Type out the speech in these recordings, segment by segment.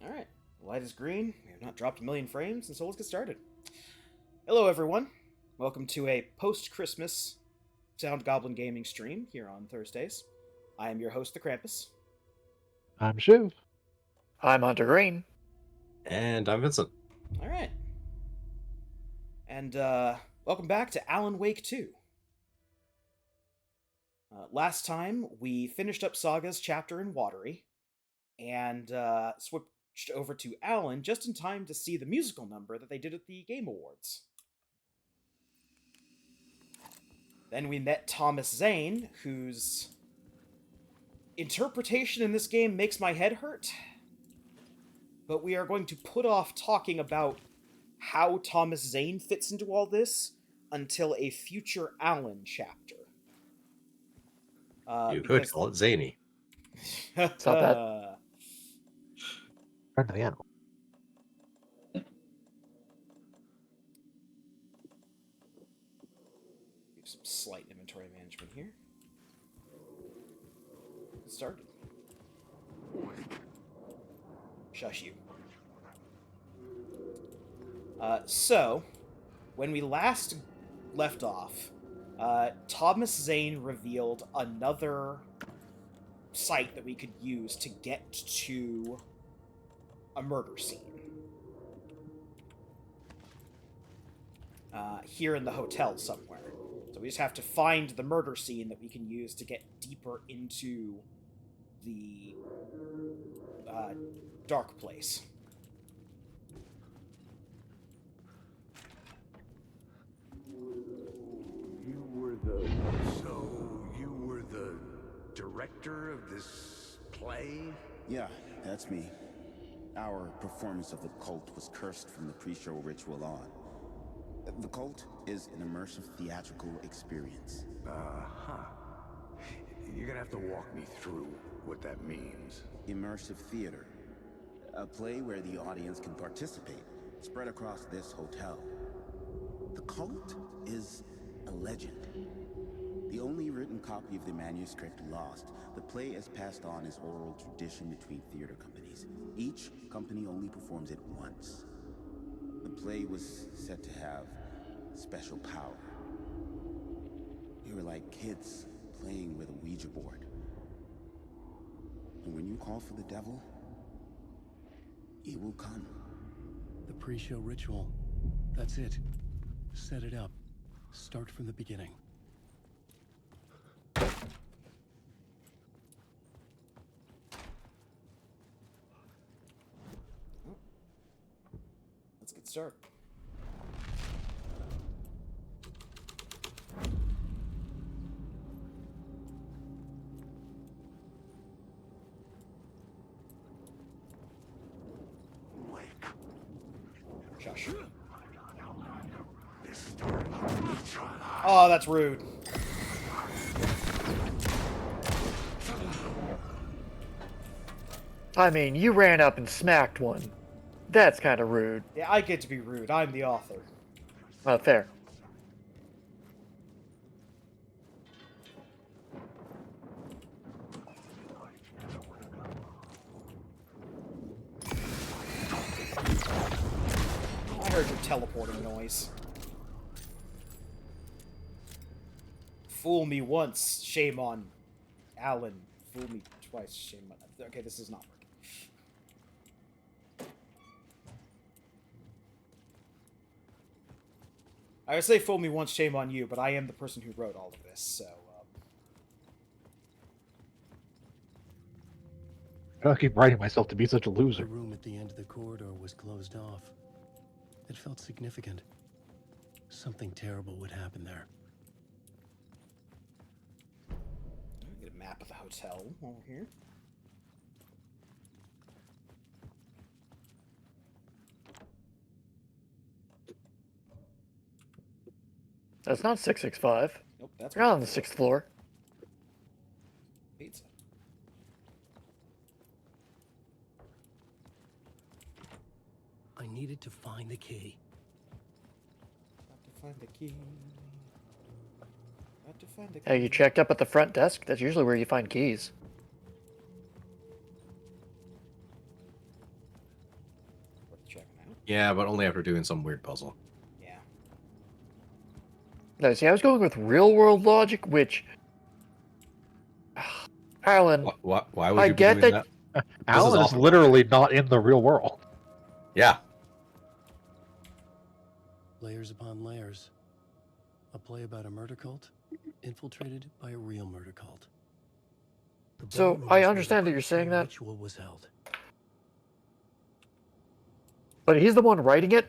Alright, light is green. We have not dropped a million frames, and so let's get started. Hello, everyone. Welcome to a post Christmas Sound Goblin Gaming stream here on Thursdays. I am your host, the Krampus. I'm Shiv. I'm Hunter Green. And I'm Vincent. Alright. And, welcome back to Alan Wake 2. Last time, we finished up Saga's chapter in Watery, and switched over to Alan just in time to see the musical number that they did at the Game Awards. Then we met Thomas Zane, whose interpretation in this game makes my head hurt. But we are going to put off talking about how Thomas Zane fits into all this until a future Alan chapter. You could call it zany. It's not that. Turn to the animal. Do some slight inventory management here. Get started. Shush you. So, when we last left off, Thomas Zane revealed another site that we could use to get to a murder scene. Here in the hotel somewhere. So we just have to find the murder scene that we can use to get deeper into the dark place. You were the director of this play? Yeah, that's me. Our performance of The Cult was cursed from the pre-show ritual on. The Cult is an immersive theatrical experience. Uh-huh. You're gonna have to walk me through what that means. Immersive theater. A play where the audience can participate, spread across this hotel. The Cult is a legend. The only written copy of the manuscript lost, the play is passed on as oral tradition between theater companies. Each company only performs it once. The play was said to have special power. We were like kids playing with a Ouija board. And when you call for the devil, he will come. The pre-show ritual. That's it. Set it up. Start from the beginning. Let's get started. Shush. Oh, that's rude. I mean, you ran up and smacked one. That's kind of rude. Yeah, I get to be rude. I'm the author. Fair. I heard your teleporting noise. Fool me once, shame on Alan. Fool me twice, shame on... Okay, this is not working. I would say fool me once, shame on you, but I am the person who wrote all of this, so... I keep writing myself to be such a The loser. room at the end of the corridor was closed off. It felt significant. Something terrible would happen there. Get a map of the hotel while we're here. That's not 665. Nope, that's You're not on the 6th floor. Pizza. I needed to find the key. Got to find the key. Got to find the key. Hey, you checked up at the front desk? That's usually where you find keys. Yeah, but only after doing some weird puzzle. Yeah. No, see, I was going with real world logic, which. Alan, Why would I you be get doing that. that? Alan is awesome literally not in the real world. Yeah. Layers upon layers. A play about a murder cult infiltrated by a real murder cult. The So, ballroom I is where understand the that you're saying crucial that. ritual was held. But he's the one writing it,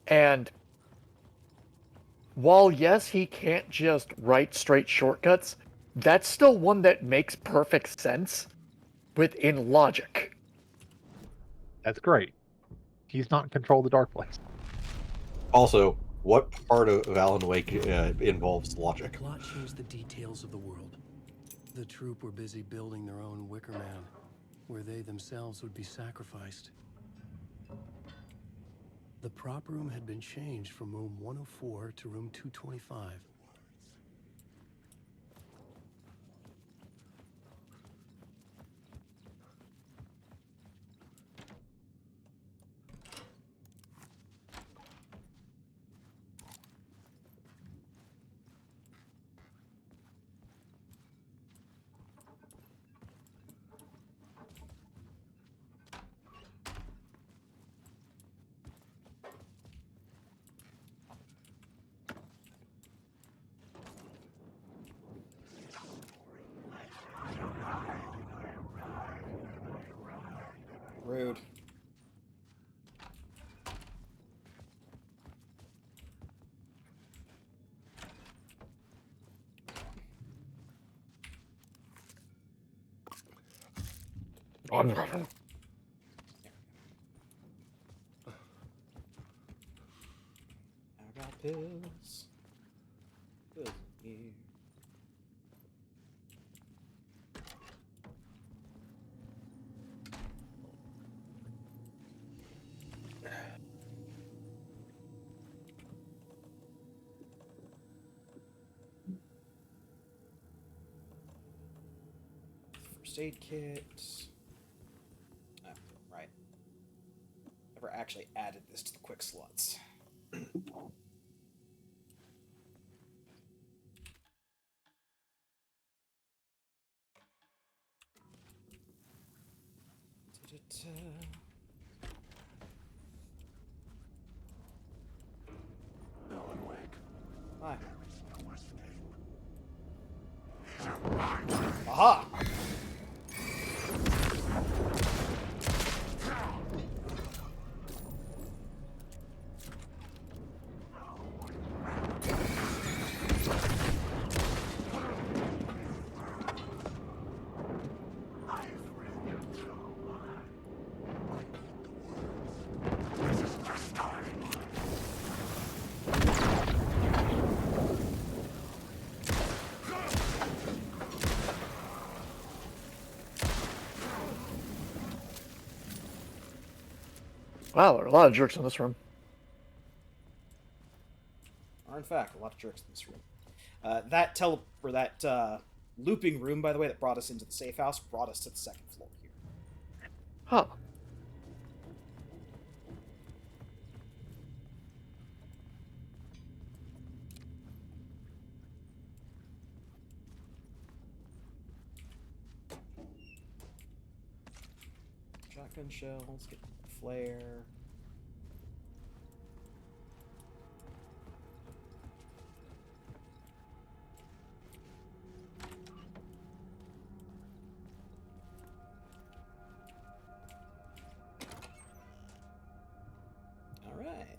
and while yes, he can't just write straight shortcuts, that's still one that makes perfect sense within logic. That's great. He's not in control of the dark place. Also, what part of Alan Wake involves The logic? plot changed the details of the world. The troupe were busy building their own Wicker Man, where they themselves would be sacrificed. The prop room had been changed from room 104 to room 225. Rude. I got pills. Pills in here. First aid kit. Oh, right. Never actually added this to the quick slots. Da-da-da. Alan Wake. Hi. Aha! Wow, there are a lot of jerks in this room. Are in fact a lot of jerks in this room. That looping room, by the way, that brought us into the safe house, brought us to the second floor here. Huh. Shotgun shells, get the flare. Alright.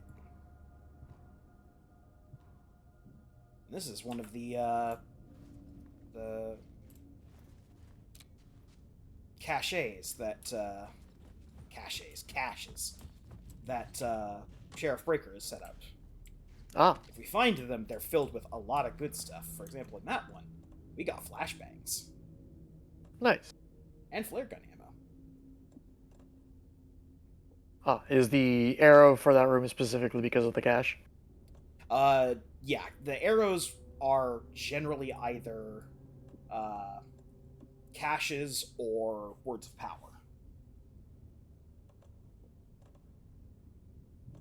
This is one of the caches that caches that Sheriff Breaker has set up. Ah, If we find them, they're filled with a lot of good stuff. For example, in that one, we got flashbangs nice. and flare gun ammo. Ah, is the arrow for that room specifically because of the cache? Yeah, the arrows are generally either caches or words of power.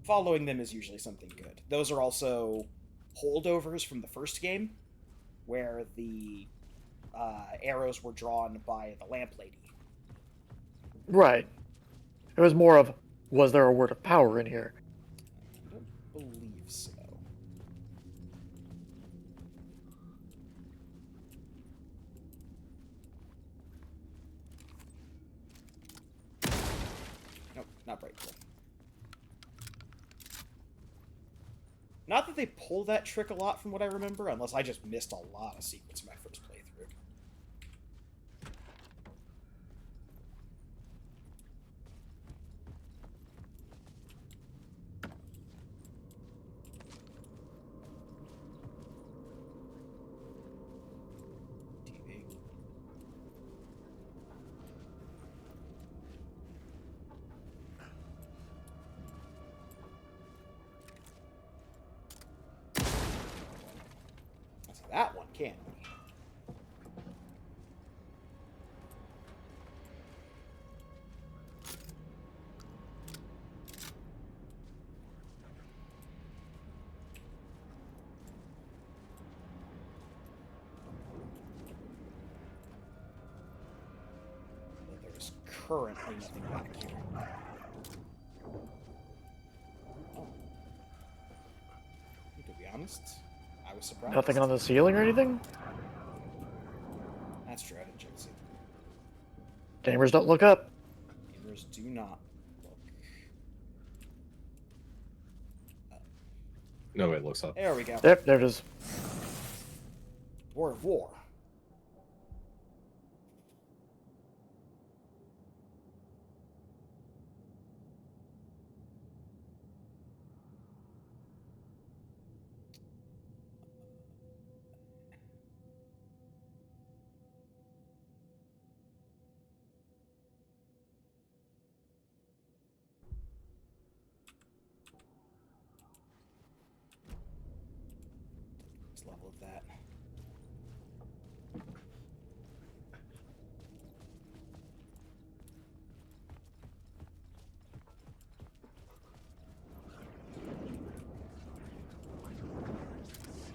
following them is usually something good. Those are also holdovers from the first game, where the arrows were drawn by the lamp lady. Right. It was more of, was there a word of power in here? I don't believe so. Nope, not bright cool. Not that they pull that trick a lot from what I remember, unless I just missed a lot of secrets in my first playthrough. TV. That's that one, can't we? But there's currently nothing back here. Oh. To be honest, I was surprised. Nothing on the ceiling or anything? That's true, I didn't check the ceiling. Gamers don't look up. Gamers do not look. Nobody looks up. There we go. There it is. War of War. Let's level of that.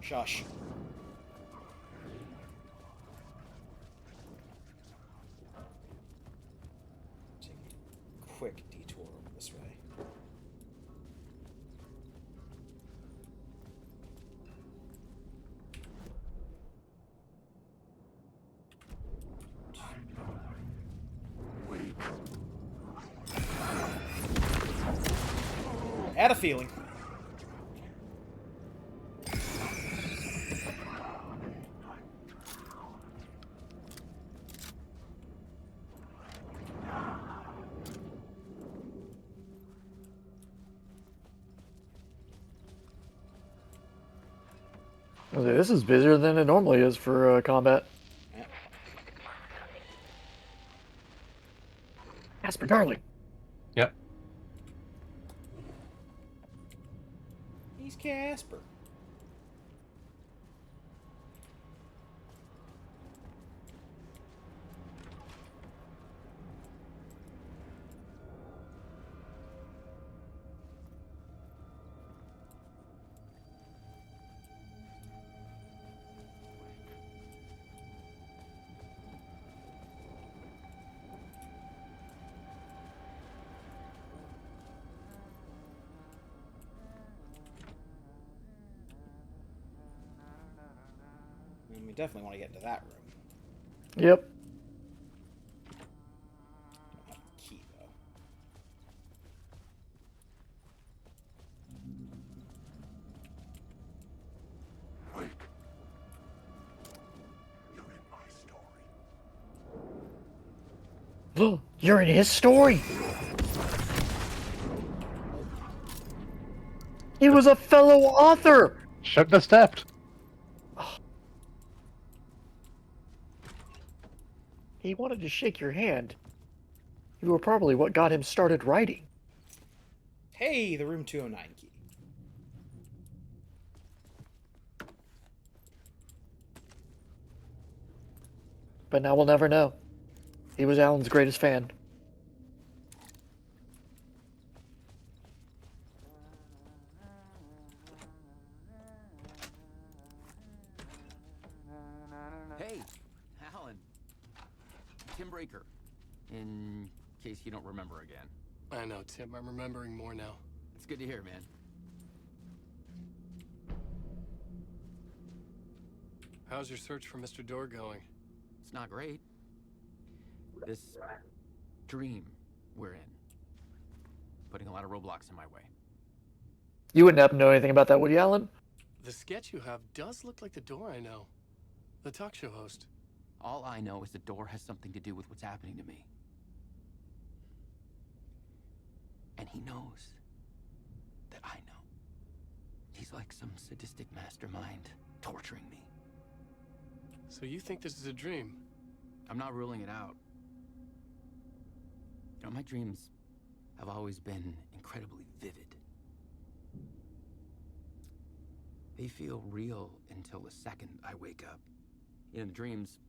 Shush. Take a quick detour over this way. Had a feeling. This is busier than it normally is for combat. Yeah. Asper, darling. Yep. He's Casper. And we definitely want to get into that room. Yep. Don't have the key, though. Wake. You're in my story. You're in his story. He was a fellow author. Shouldn't have stepped. He wanted to shake your hand. You were probably what got him started writing. Hey, the room 209 key. But now we'll never know. He was Alan's greatest fan. Breaker, in case you don't remember again. I know, Tim. I'm remembering more now. It's good to hear, man. How's your search for Mr. Door going? It's not great. This dream we're in, putting a lot of roadblocks in my way. You wouldn't happen to know anything about that, would you, Alan? The sketch you have does look like the Door I know. The talk show host. All I know is the door has something to do with what's happening to me. And he knows that I know. He's like some sadistic mastermind torturing me. So you think this is a dream? I'm not ruling it out. You know, my dreams have always been incredibly vivid. They feel real until the second I wake up. In the dreams,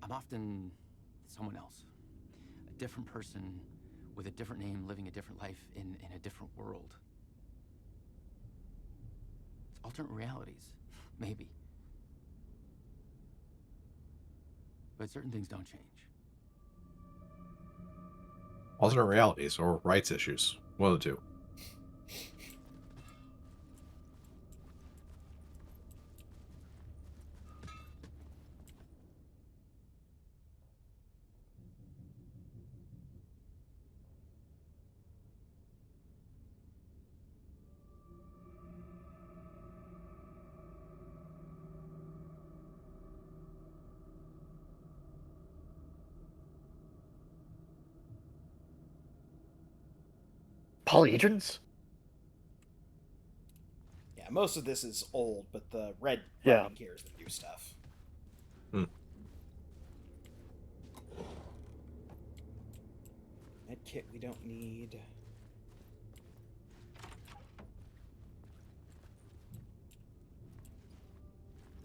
I'm often someone else. A different person with a different name, living a different life in a different world. It's alternate realities, maybe. But certain things don't change. Alternate realities or rights issues. One of the two. Polyhedrons? Yeah, most of this is old, but the red Yeah. writing here is the new stuff. Med kit we don't need.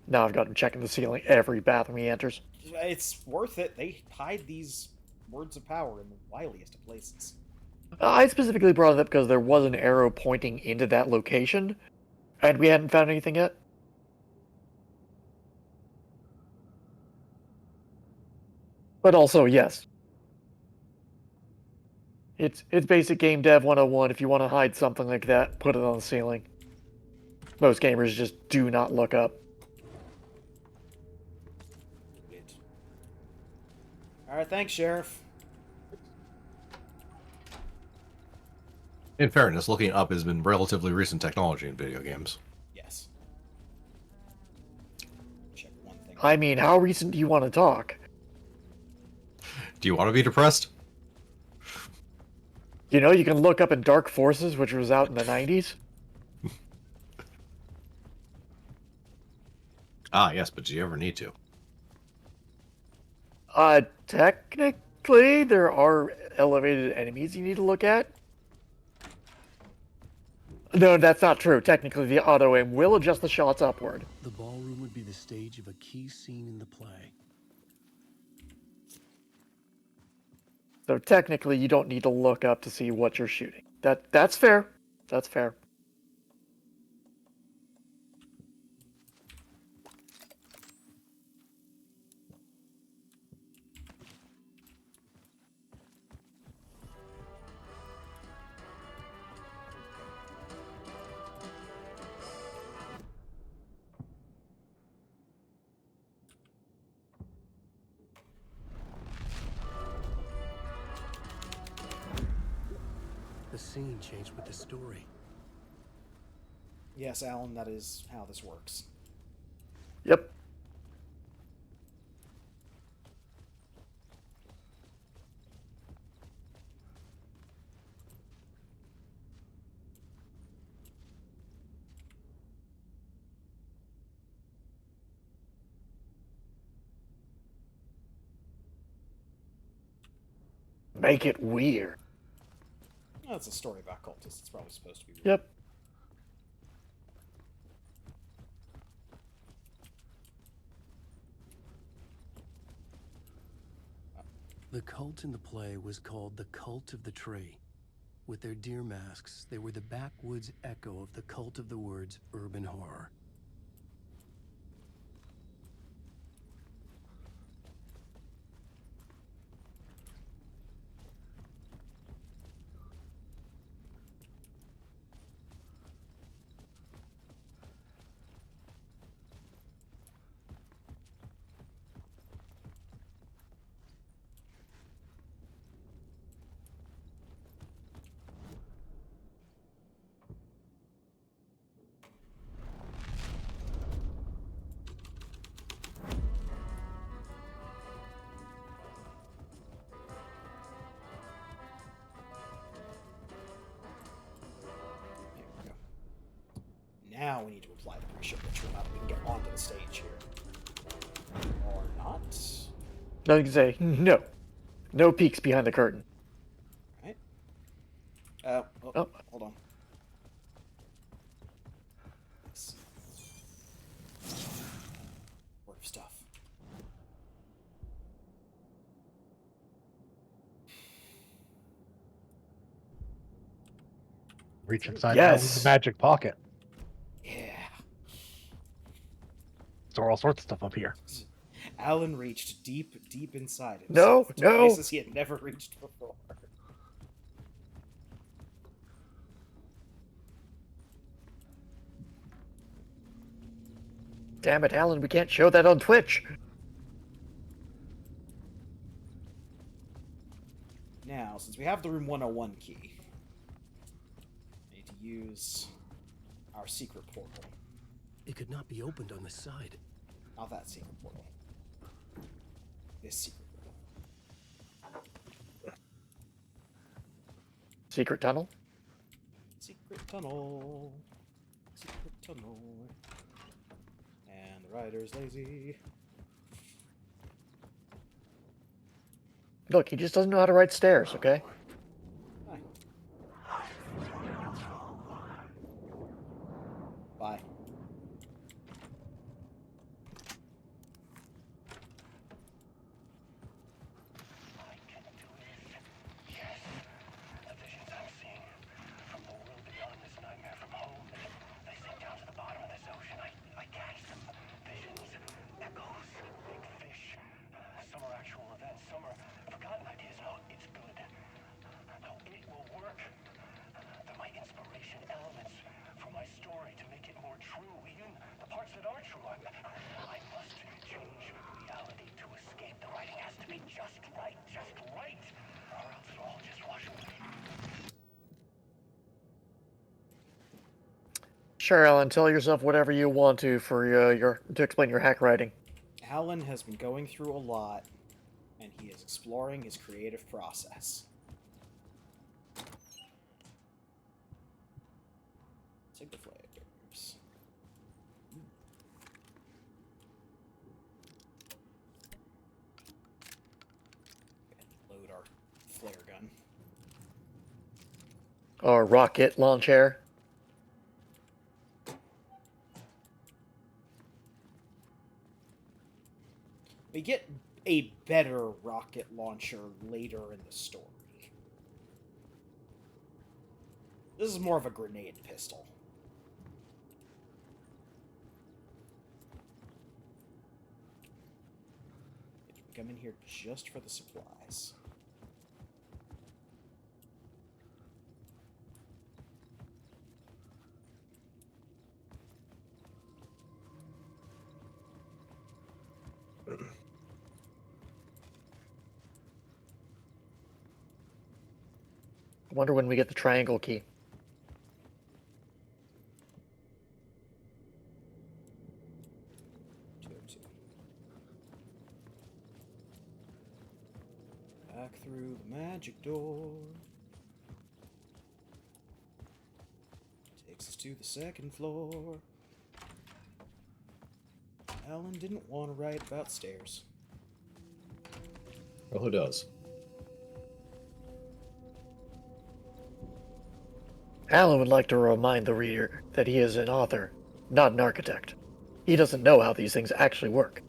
Now I've got him checking the ceiling every bathroom he enters. It's worth it. They hide these words of power in the wiliest of places. I specifically brought it up because there was an arrow pointing into that location, and we hadn't found anything yet. But also, yes. It's basic game dev 101. If you want to hide something like that, put it on the ceiling. Most gamers just do not look up. Alright, thanks, Sheriff. In fairness, looking up has been relatively recent technology in video games. Yes. Check one thing. I mean, how recent do you want to talk? Do you want to be depressed? You know, you can look up in Dark Forces, which was out in the 90s. Ah, yes, but do you ever need to? Technically, there are elevated enemies you need to look at. No, that's not true. Technically, the auto-aim will adjust the shots upward. The ballroom would be the stage of a key scene in the play. So technically, you don't need to look up to see what you're shooting. That's fair. That's fair. The scene changed with the story. Yes, Alan, that is how this works. Yep. Make it weird. Well, it's a story about cultists. It's probably supposed to be weird. Yep. The cult in the play was called the Cult of the Tree. With their deer masks, they were the backwoods echo of the cult of the words urban horror. Now we need to apply the pressure ritual now that we can get onto the stage here. Or not. No, you can say no. No peeks behind the curtain. Right. Oh. Hold on. Let's see. Word of stuff. Reach inside Yes. Alan's magic pocket. Yeah. Store all sorts of stuff up here. Alan reached deep, deep inside No, himself. no. Places he had never reached before. Damn it, Alan, we can't show that on Twitch. Now, since we have the room 101 key, we need to use our secret portal. It could not be opened on this side. Not that secret portal. This secret portal. Secret tunnel? Secret tunnel. Secret tunnel. And the rider's lazy. Look, he just doesn't know how to write stairs, okay? Hi. Bye. Sure, Alan, tell yourself whatever you want to for to explain your hack writing. Alan has been going through a lot, and he is exploring his creative process. Take the flares. Load our flare gun. Or rocket launcher. We get a better rocket launcher later in the story. This is more of a grenade pistol. Come in here just for the supplies. I wonder when we get the triangle key. Back through the magic door. Takes us to the second floor. Alan didn't want to write about stairs. Well, who does? Alan would like to remind the reader that he is an author, not an architect. He doesn't know how these things actually work.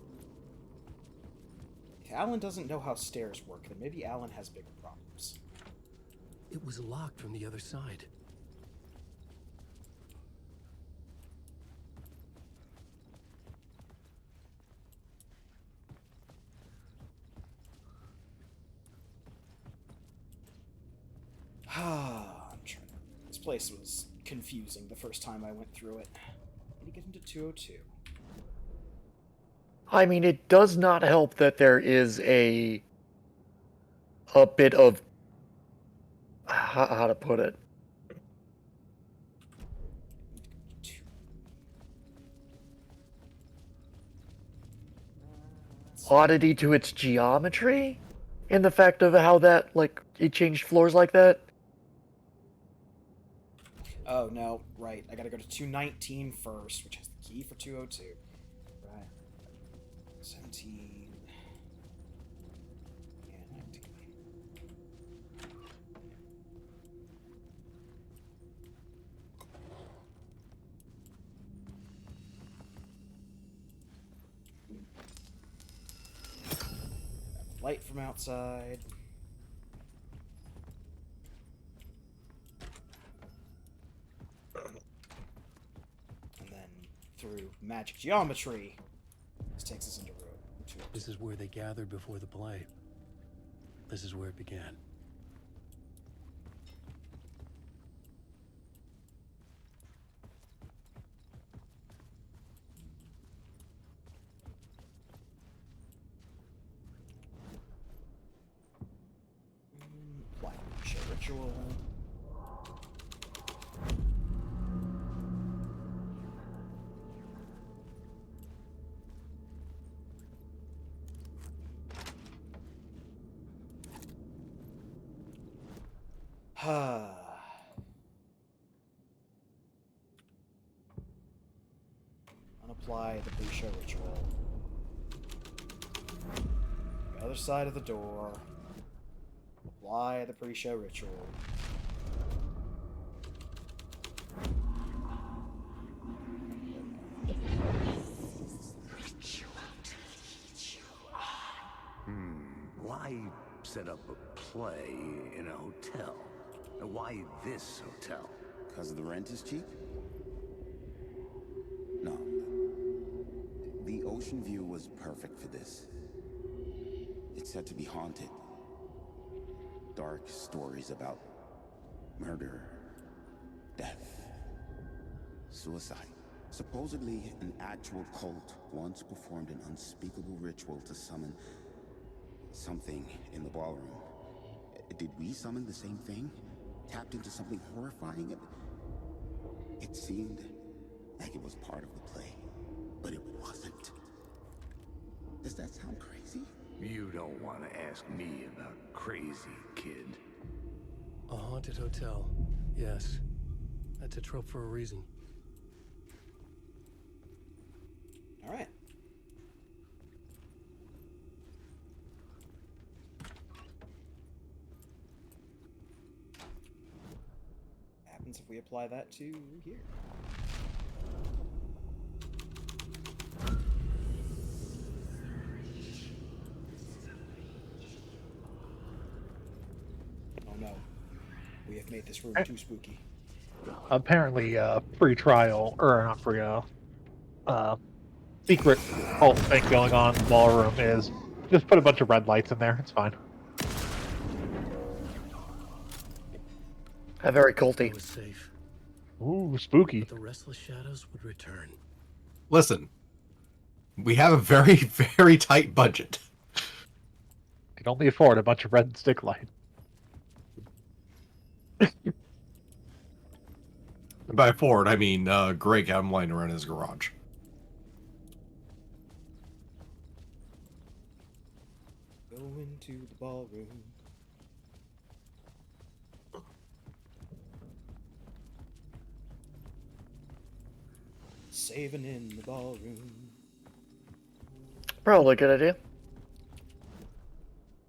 If Alan doesn't know how stairs work, then maybe Alan has bigger problems. It was locked from the other side. I'm trying to... This place was confusing the first time I went through it. I need to get into 202. I mean, it does not help that there is a bit of how to put it. Oddity to its geometry, and the fact of how that, like, it changed floors like that. Oh, no, right. I gotta go to 219 first, which has the key for 202. Right. 17. And 19. Light from outside. And then through magic geometry, this takes us into room 202. This is where they gathered before the play. This is where it began. Black Show Ritual. Unapply the pre-show ritual. The other side of the door. Apply the pre-show ritual. Why set up a play in a hotel? And why this hotel? Because the rent is cheap? No. The ocean view was perfect for this. It's said to be haunted. Dark stories about murder, death, suicide. Supposedly, an actual cult once performed an unspeakable ritual to summon something in the ballroom. Did we summon the same thing? Tapped into something horrifying? It seemed like it was part of the play, but it wasn't. Does that sound crazy? You don't want to ask me about crazy, kid. A haunted hotel. Yes. That's a trope for a reason. All right. What happens if we apply that to here? Oh no. We have made this room too spooky. Apparently, free trial, or not free, secret cult thing going on in the ballroom is just put a bunch of red lights in there. It's fine. Very It culty. was safe, Ooh, spooky. but the restless shadows would return. Listen, we have a very, very tight budget. Can only afford a bunch of red stick lights. By Ford, I mean Greg had him lying around his garage. Go into the ballroom. Saving in the ballroom. Probably a good idea.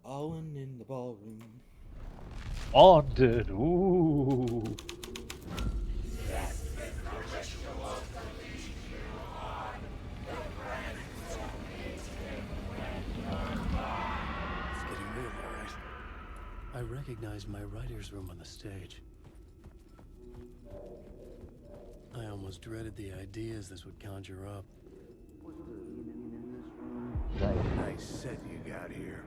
Ballin' in the ballroom. Haunted. Ooh. It's getting real, all right. I recognized my writer's room on the stage. I almost dreaded the ideas this would conjure up. Nice set you got here.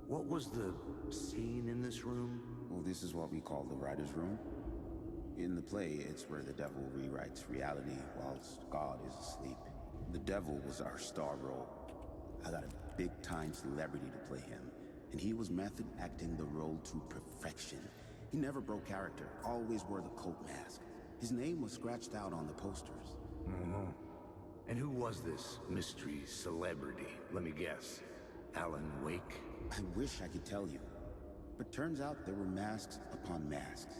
What was the scene in this room? Well, this is what we call the writer's room. In the play, it's where the devil rewrites reality whilst God is asleep. The devil was our star role. I got a big-time celebrity to play him, and he was method acting the role to perfection. He never broke character, always wore the cult mask. His name was scratched out on the posters. Mm-hmm. And who was this mystery celebrity? Let me guess. Alan Wake? I wish I could tell you, but turns out there were masks upon masks.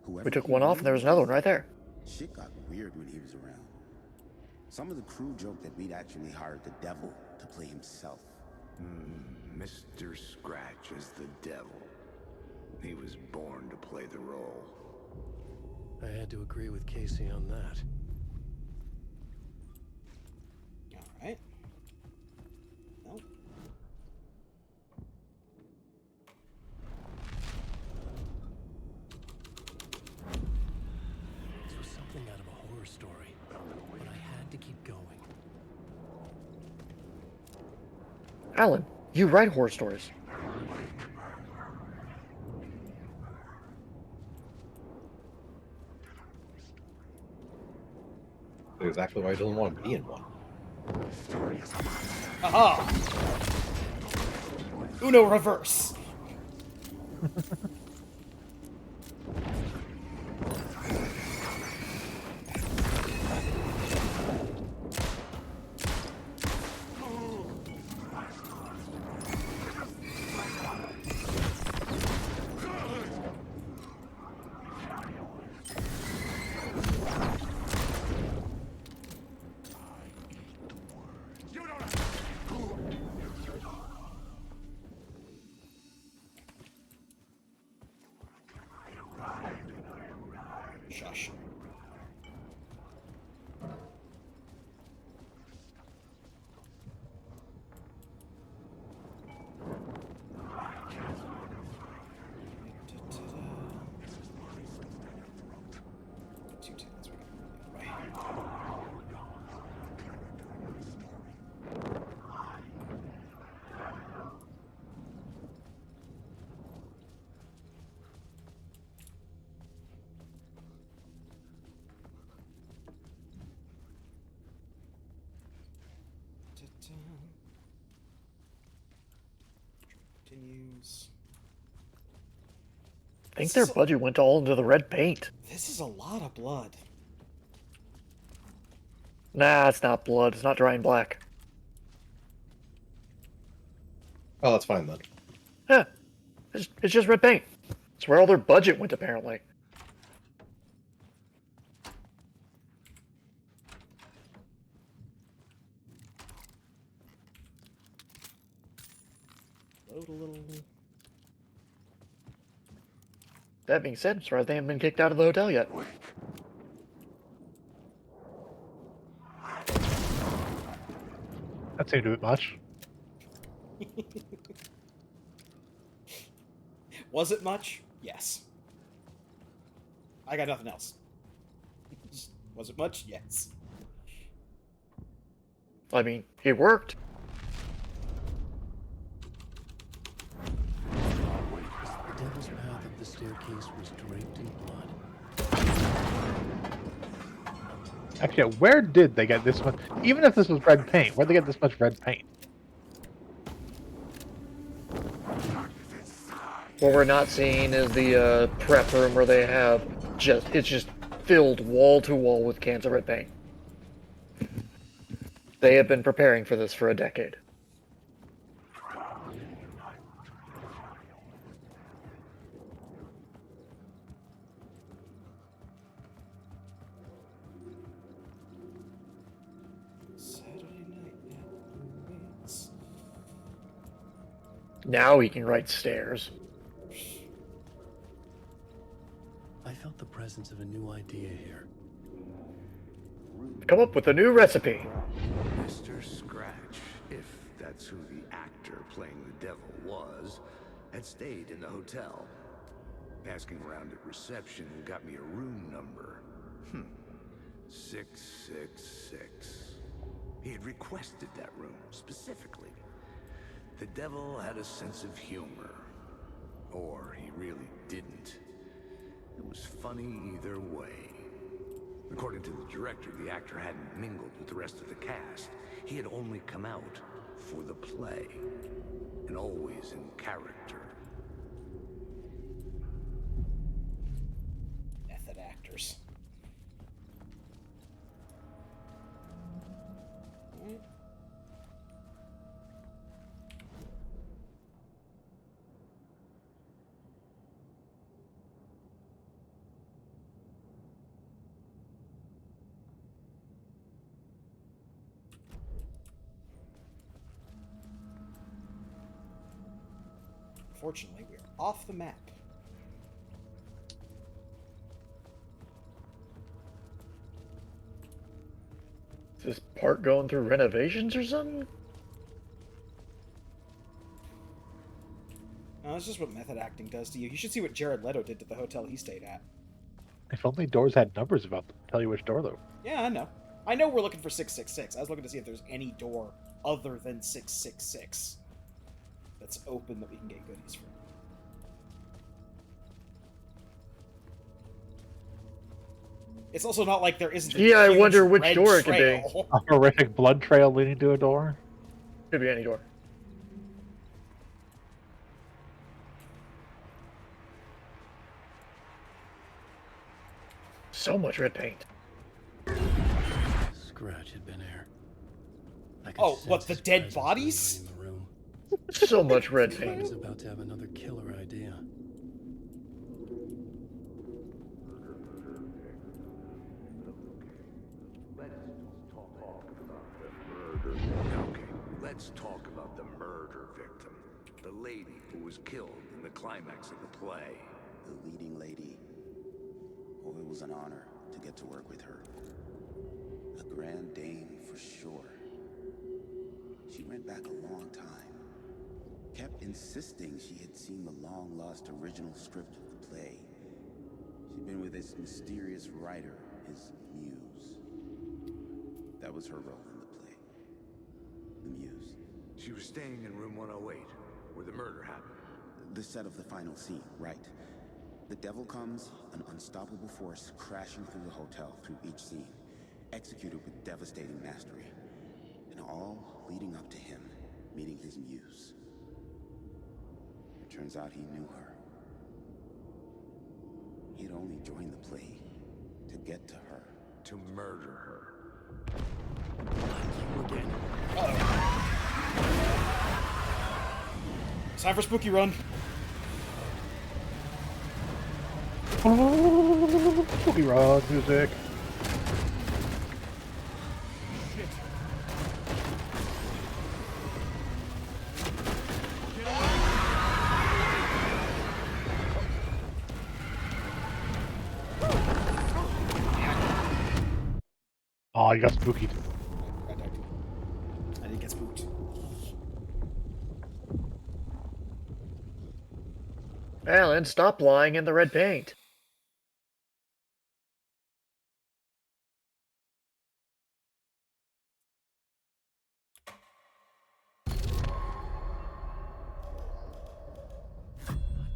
Whoever We took he one off and there was another one right there. Shit got weird when he was around. Some of the crew joked that we'd actually hired the devil to play himself. Mr. Scratch is the devil. He was born to play the role. I had to agree with Casey on that. All right. Nope. This was something out of a horror story, but I had to keep going. Alan, you write horror stories. Exactly why he doesn't want to be in one. Aha! Uno reverse. Shush. Two tens, we're gonna go the other way. Continues. I think their budget went all into the red paint. This is a lot of blood. Nah, it's not blood. It's not drying black. Oh, that's fine then. Yeah, it's just red paint. It's where all their budget went, apparently. Load a little. That being said, I'm surprised they haven't been kicked out of the hotel yet. That seemed a bit much. Was it much? Yes. I got nothing else. Was it much? Yes. I mean, it worked. The devil's path up the staircase was draped in blood. Actually, where did they get this much? Even if this was red paint, where'd they get this much red paint? What we're not seeing is the prep room where they have it's just filled wall to wall with cans of red paint. They have been preparing for this for a decade. Saturday night at the movies. Now he can write stairs. I felt the presence of a new idea here. Come up with a new recipe. Mr. Scratch, if that's who the actor playing the devil was, had stayed in the hotel. Asking around at reception got me a room number. 666. He had requested that room, specifically. The devil had a sense of humor. Or he really didn't. It was funny either way. According to the director, the actor hadn't mingled with the rest of the cast. He had only come out for the play, and always in character. Method actors. Alright. unfortunately, we're off the map. Is this part going through renovations or something? No, that's just what method acting does to you. You should see what Jared Leto did to the hotel he stayed at. If only doors had numbers about them. Tell you which door though. Yeah, I know. I know we're looking for 666. I was looking to see if there's any door other than 666 that's open that we can get goodies from. It's also not like there isn't. Yeah, I huge wonder which red door it could be. trail. A horrific blood trail leading to a door. Could be any door. So much red paint. Scratch had been there. I could Oh, sense what, the his dead presence bodies? lingering in the room. So much red He was paint. about to have another killer idea. Okay, let's talk about the murder victim. The lady who was killed in the climax of the play. The leading lady. Oh, it was an honor to get to work with her. A grand dame for sure. She went back a long time. Kept insisting she had seen the long-lost original script of the play. She'd been with this mysterious writer, his muse. That was her role in the play. The muse. She was staying in room 108, where the murder happened. The set of the final scene, right. The devil comes, an unstoppable force crashing through the hotel through each scene, executed with devastating mastery, and all leading up to him meeting his muse. It turns out he knew her. He'd only joined the play to get to her. To murder her. Time for Spooky Run. Spooky Rod music. Oh, you got spooky. I didn't get spooked. Alan, stop lying in the red paint.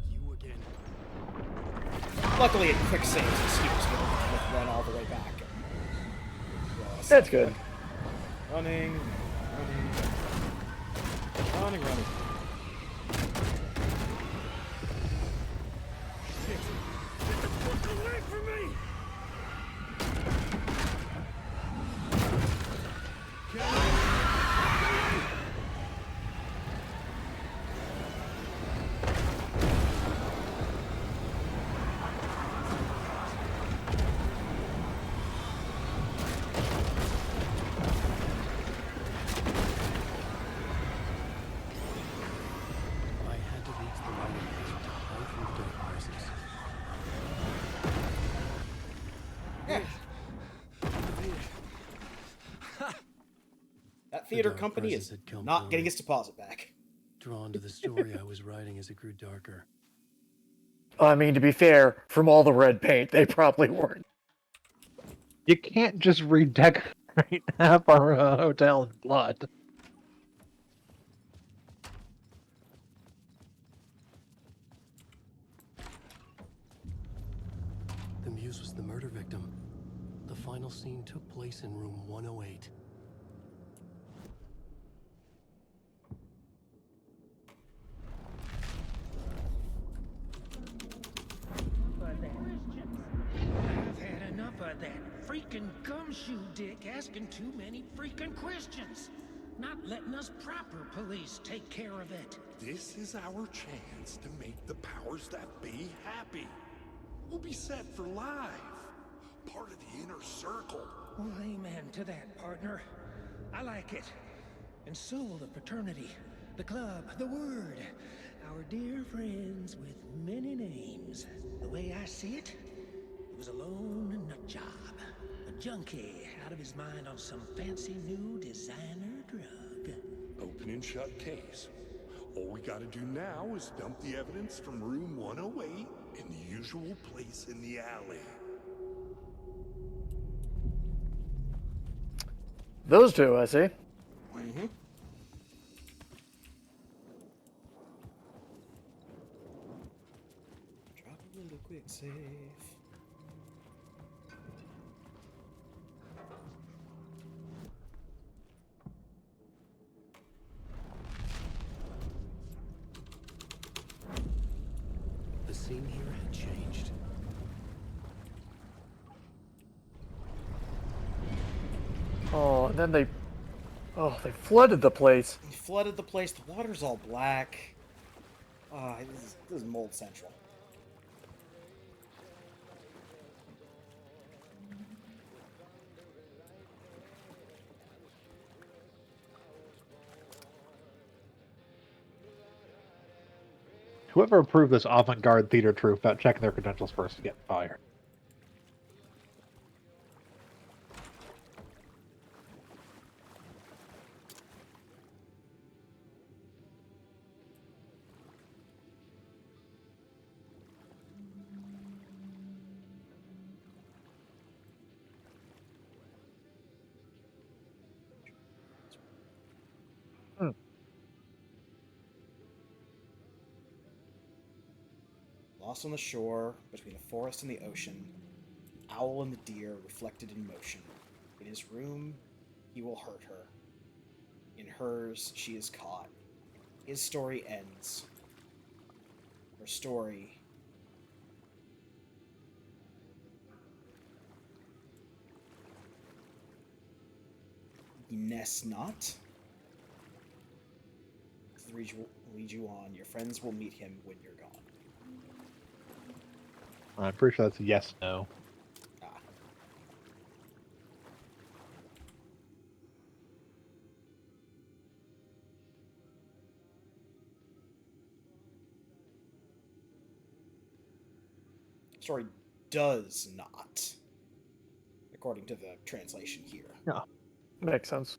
You again. Luckily, it quick saves the Steelers to like, run all the way back. That's good. Running. I had to reach the light of to hide from dark places. That theater dark company is presence had come not through. getting its deposit back. Drawn to the story I was writing as it grew darker. I mean, to be fair, from all the red paint, they probably weren't. You can't just redecorate half our hotel in blood. The muse was the murder victim. The final scene took place in room 108. I've had enough of that freaking gumshoe dick asking too many freaking questions. Not letting us proper police take care of it. This is our chance to make the powers that be happy. We'll be set for life. Part of the inner circle. Well, amen to that, partner. I like it. And so will the fraternity, the club, the word, our our dear friends with many names. The way I see it, he was a lone nut job. A junkie out of his mind on some fancy new designer drug. Open and shut case. All we gotta do now is dump the evidence from room 108 in the usual place in the alley. Those two, I see. Mm-hmm. Drop a little quick save. The scene here had changed. Oh, and then they flooded the place. He flooded the place. The water's all black. This is mold central. Whoever approved this avant-garde theater troupe without checking their credentials first to get fired. Lost on the shore, between the forest and the ocean, owl and the deer reflected in motion. In his room, he will hurt her. In hers, she is caught. His story ends. Her story... Ness not. Lead you on. Your friends will meet him when you're gone. I'm pretty sure that's a yes, no. Story does not, according to the translation here. No. Makes sense.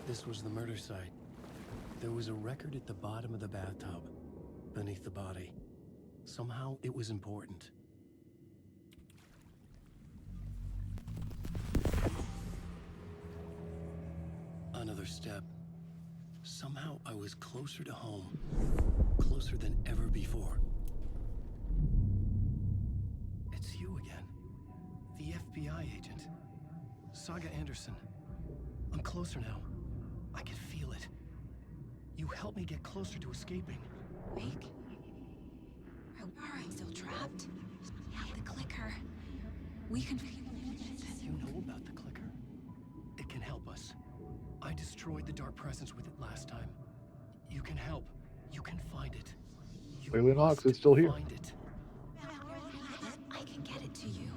This was the murder site. There was a record at the bottom of the bathtub, beneath the body. Somehow it was important. Another step. Somehow I was closer to home. Closer than ever before. It's you again. The FBI agent. Saga Anderson. I'm closer now. I can feel it. You helped me get closer to escaping. Wake? Are I still trapped? The clicker. We can... You know about the clicker? It can help us. I destroyed the dark presence with it last time. You can help. You can find it. You Clearly not, 'cause must it's still here. Find it. I can get it to you.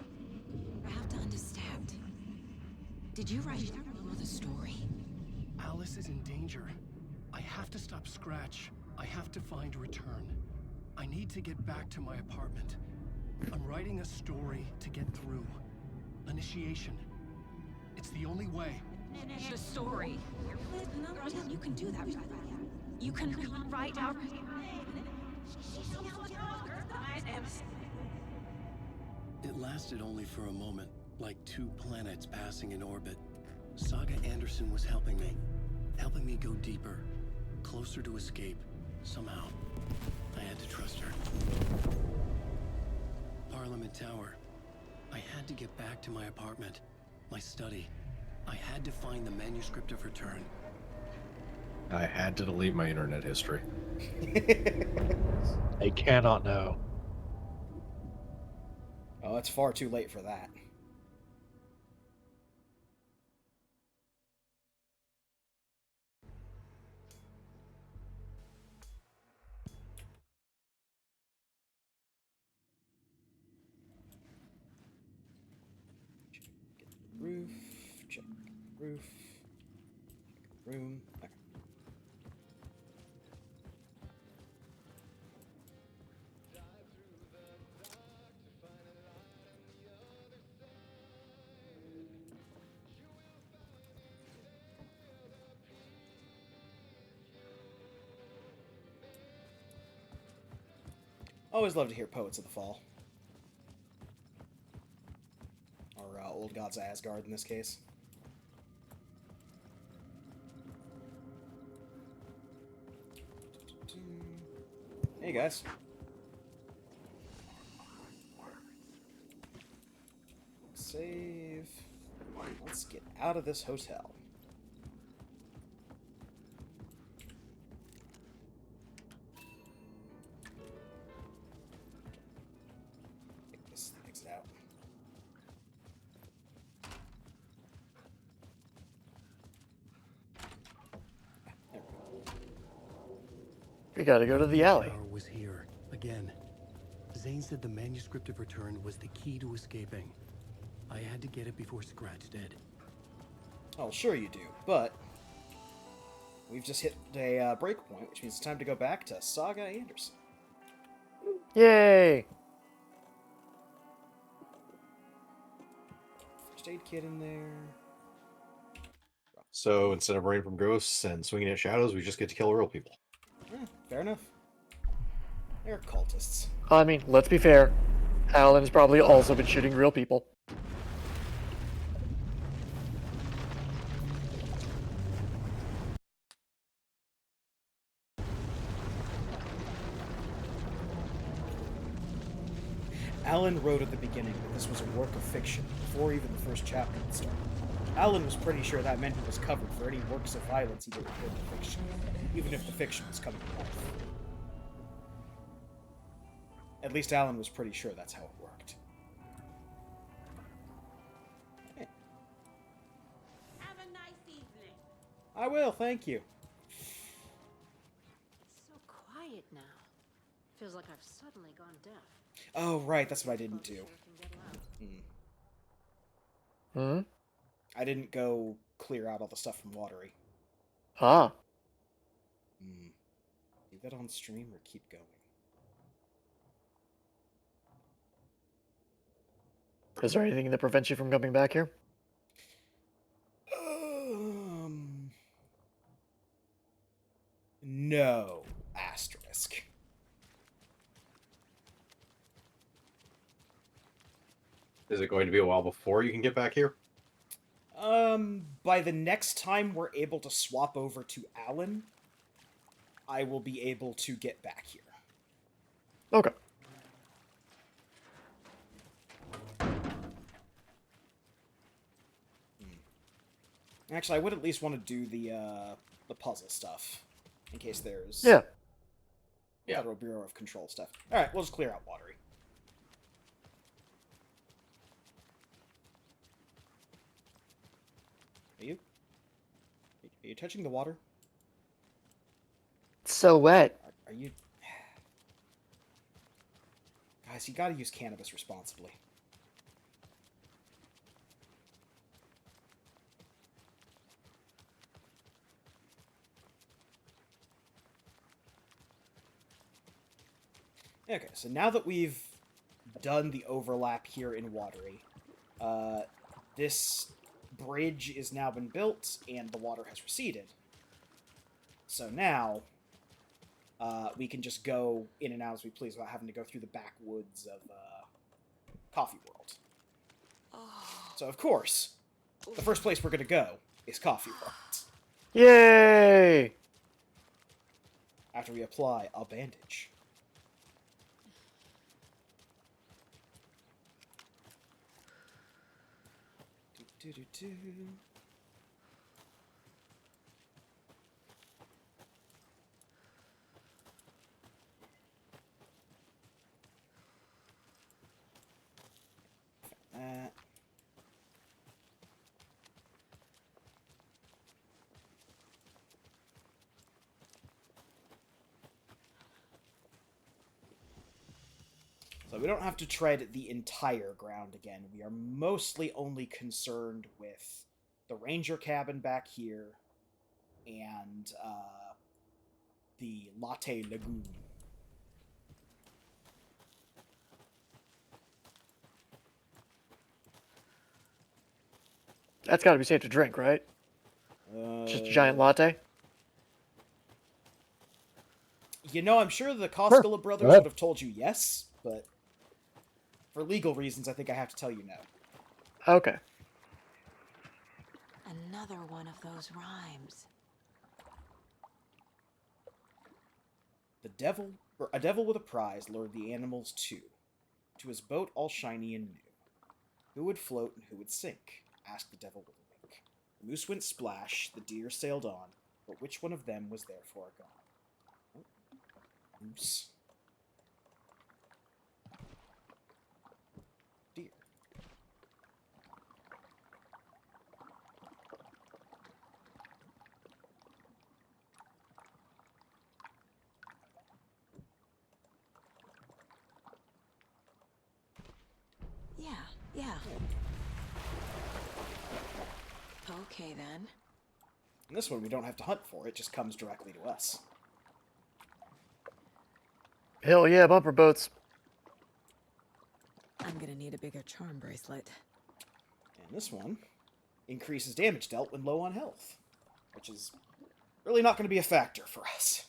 I have to understand. Did you write the story? Alice is in danger. I have to stop Scratch. I have to find Return. I need to get back to my apartment. I'm writing a story to get through. Initiation. It's the only way. The story. You can do that. You can write out... It lasted only for a moment, like two planets passing in orbit. Saga Anderson was helping me go deeper, closer to escape. Somehow, I had to trust her. Parliament Tower. I had to get back to my apartment, my study. I had to find the manuscript of Return. I had to delete my internet history. They cannot know. Oh, it's far too late for that. Get the roof. Roof. Room. Okay. Always love to hear Poets of the Fall. Or Old Gods of Asgard in this case. Hey guys. Save. Let's get out of this hotel. Take this exit out. There we go. We gotta go to the alley. Power was here again. Zane said the manuscript of return was the key to escaping. I had to get it before Scratch did. Oh, sure you do, but we've just hit a break point, which means it's time to go back to Saga Anderson. Yay! First aid kit in there. So instead of running from ghosts and swinging at shadows, we just get to kill real people. Fair enough. They're cultists. I mean, let's be fair. Alan's probably also been shooting real people. Alan wrote at the beginning that this was a work of fiction before even the first chapter had started. Alan was pretty sure that meant he was covered for any works of violence he did in the fiction, even if the fiction was coming to life. At least Alan was pretty sure that's how it worked. Hey. Have a nice evening. I will, thank you. It's so quiet now. Feels like I've suddenly gone deaf. Oh, right, that's what I didn't do. Hmm? I didn't go clear out all the stuff from Watery. Ah. Do that on stream or keep going? Is there anything that prevents you from coming back here? No. Asterisk. Is it going to be a while before you can get back here? By the next time we're able to swap over to Alan, I will be able to get back here. Okay. Actually, I would at least want to do the puzzle stuff, in case there's Federal Bureau of Control stuff. All right, we'll just clear out Watery. Are you touching the water? It's so wet. Are you? Guys, you gotta use cannabis responsibly. Okay, so now that we've done the overlap here in Watery, this bridge is now been built and the water has receded. So now we can just go in and out as we please without having to go through the backwoods of Coffee World. So of course, the first place we're going to go is Coffee World. Yay! After we apply a bandage. Do-do-do. That. So we don't have to tread the entire ground again. We are mostly only concerned with the ranger cabin back here, and the Latte Lagoon. That's got to be safe to drink, right? Just a giant latte? You know, I'm sure the Koskela brothers would have told you yes, but for legal reasons, I think I have to tell you no. Okay. Another one of those rhymes. A devil with a prize lured the animals to his boat all shiny and new. Who would float and who would sink? Asked the devil with a wink. The moose went splash, the deer sailed on, but which one of them was therefore gone? Oh, moose. Deer. Yeah. Okay, then. And this one, we don't have to hunt for. It just comes directly to us. Hell yeah, bumper boats. I'm gonna need a bigger charm bracelet. And this one increases damage dealt when low on health, which is really not going to be a factor for us,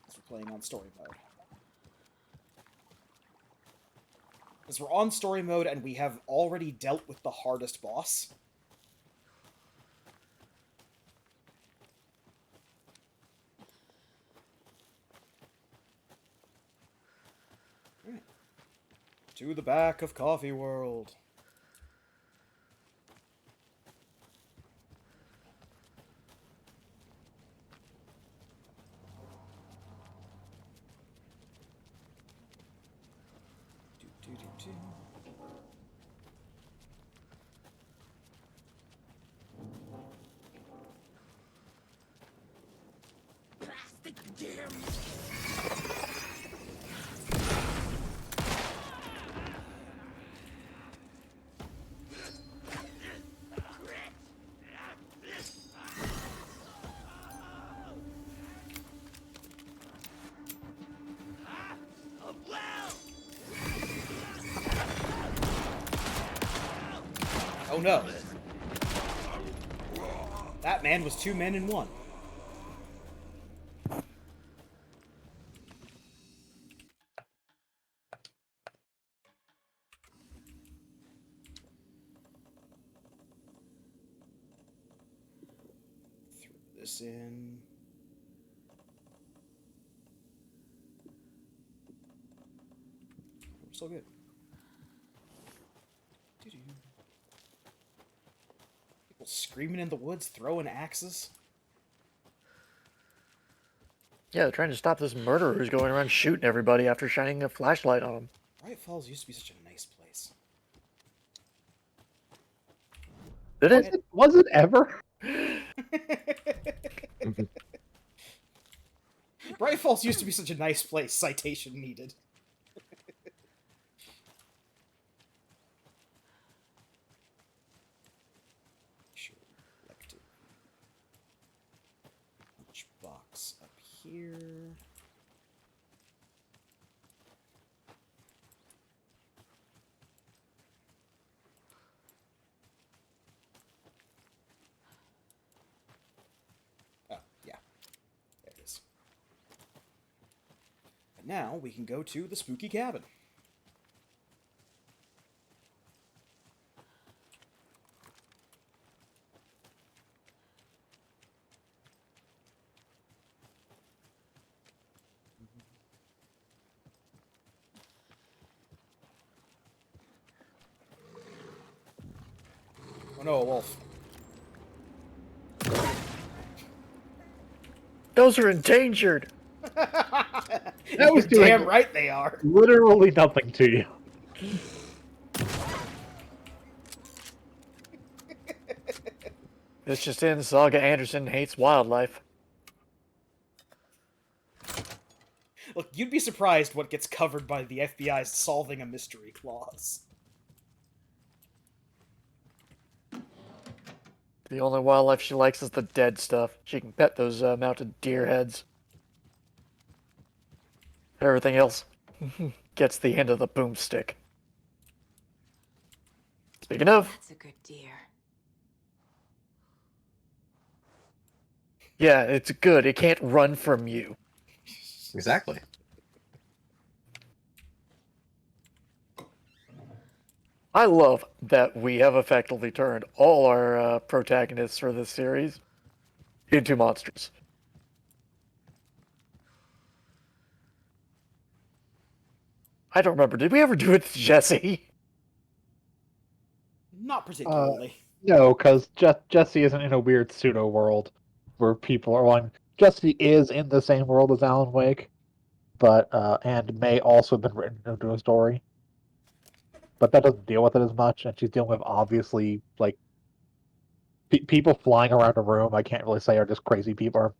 as we're playing on story mode. As we're on story mode and we have already dealt with the hardest boss. Right. To the back of Coffee World. Oh no. That man was 2 men in 1. Throw this in. We're still good. People screaming in the woods, throwing axes. Yeah, they're trying to stop this murderer who's going around shooting everybody after shining a flashlight on him. Bright Falls used to be such a nice place. Did it? Was it ever? Bright Falls used to be such a nice place. Citation needed. Sure, elected. Punch box up here. Oh, yeah. There it is. And now we can go to the spooky cabin. Oh no, a wolf. Those are endangered. That was You're damn doing right they are. literally nothing to you. This just in, Saga Anderson hates wildlife. Look, you'd be surprised what gets covered by the FBI's solving a mystery clause. The only wildlife she likes is the dead stuff. She can pet those mounted deer heads. Everything else gets the end of the boomstick. Speaking of, That's a good deer. yeah, it's good. It can't run from you. Exactly. I love that we have effectively turned all our protagonists for this series into monsters. I don't remember. Did we ever do it to Jesse? Not particularly. No, because Jesse isn't in a weird pseudo world where people are on. Jesse is in the same world as Alan Wake, but and may also have been written into a story, but that doesn't deal with it as much. And she's dealing with obviously like people flying around a room. I can't really say are just crazy people, or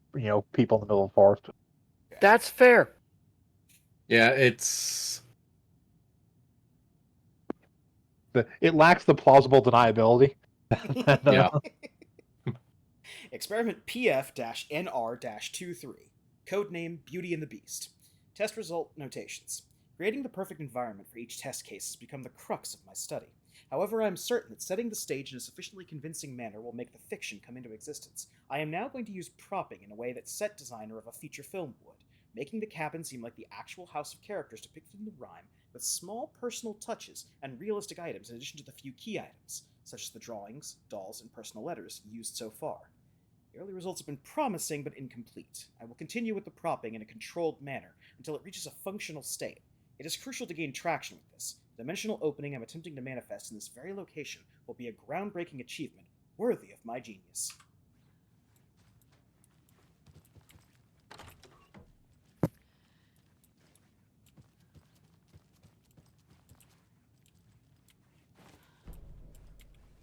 people in the middle of the forest. That's fair. Yeah, it's It lacks the plausible deniability. yeah. Experiment PF-NR-23. Codename Beauty and the Beast. Test result notations. Creating the perfect environment for each test case has become the crux of my study. However, I am certain that setting the stage in a sufficiently convincing manner will make the fiction come into existence. I am now going to use propping in a way that set designer of a feature film would, making the cabin seem like the actual house of characters depicted in the rhyme, with small personal touches and realistic items in addition to the few key items, such as the drawings, dolls, and personal letters used so far. The early results have been promising but incomplete. I will continue with the propping in a controlled manner until it reaches a functional state. It is crucial to gain traction with this. The dimensional opening I'm attempting to manifest in this very location will be a groundbreaking achievement worthy of my genius.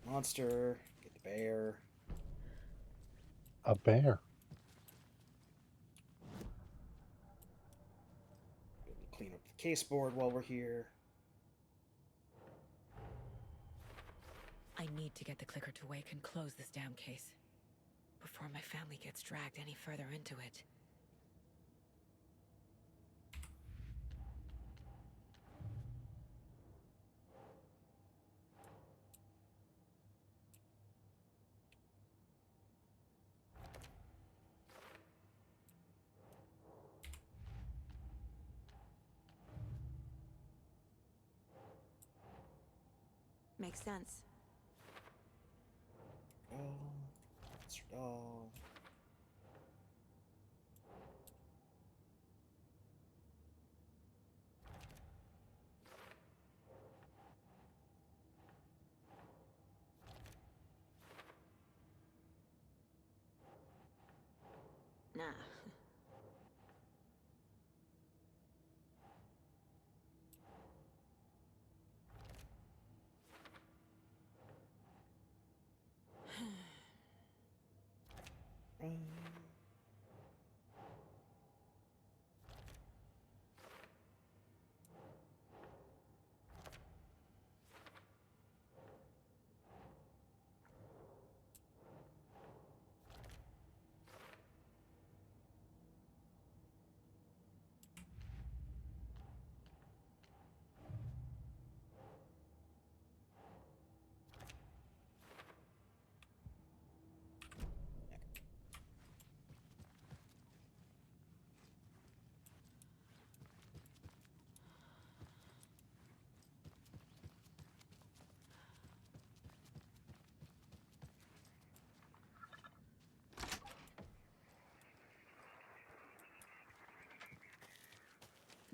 Monster, get the bear. A bear. Clean up the case board while we're here. I need to get the clicker to wake and close this damn case before my family gets dragged any further into it. Makes sense. Monster doll. Nah.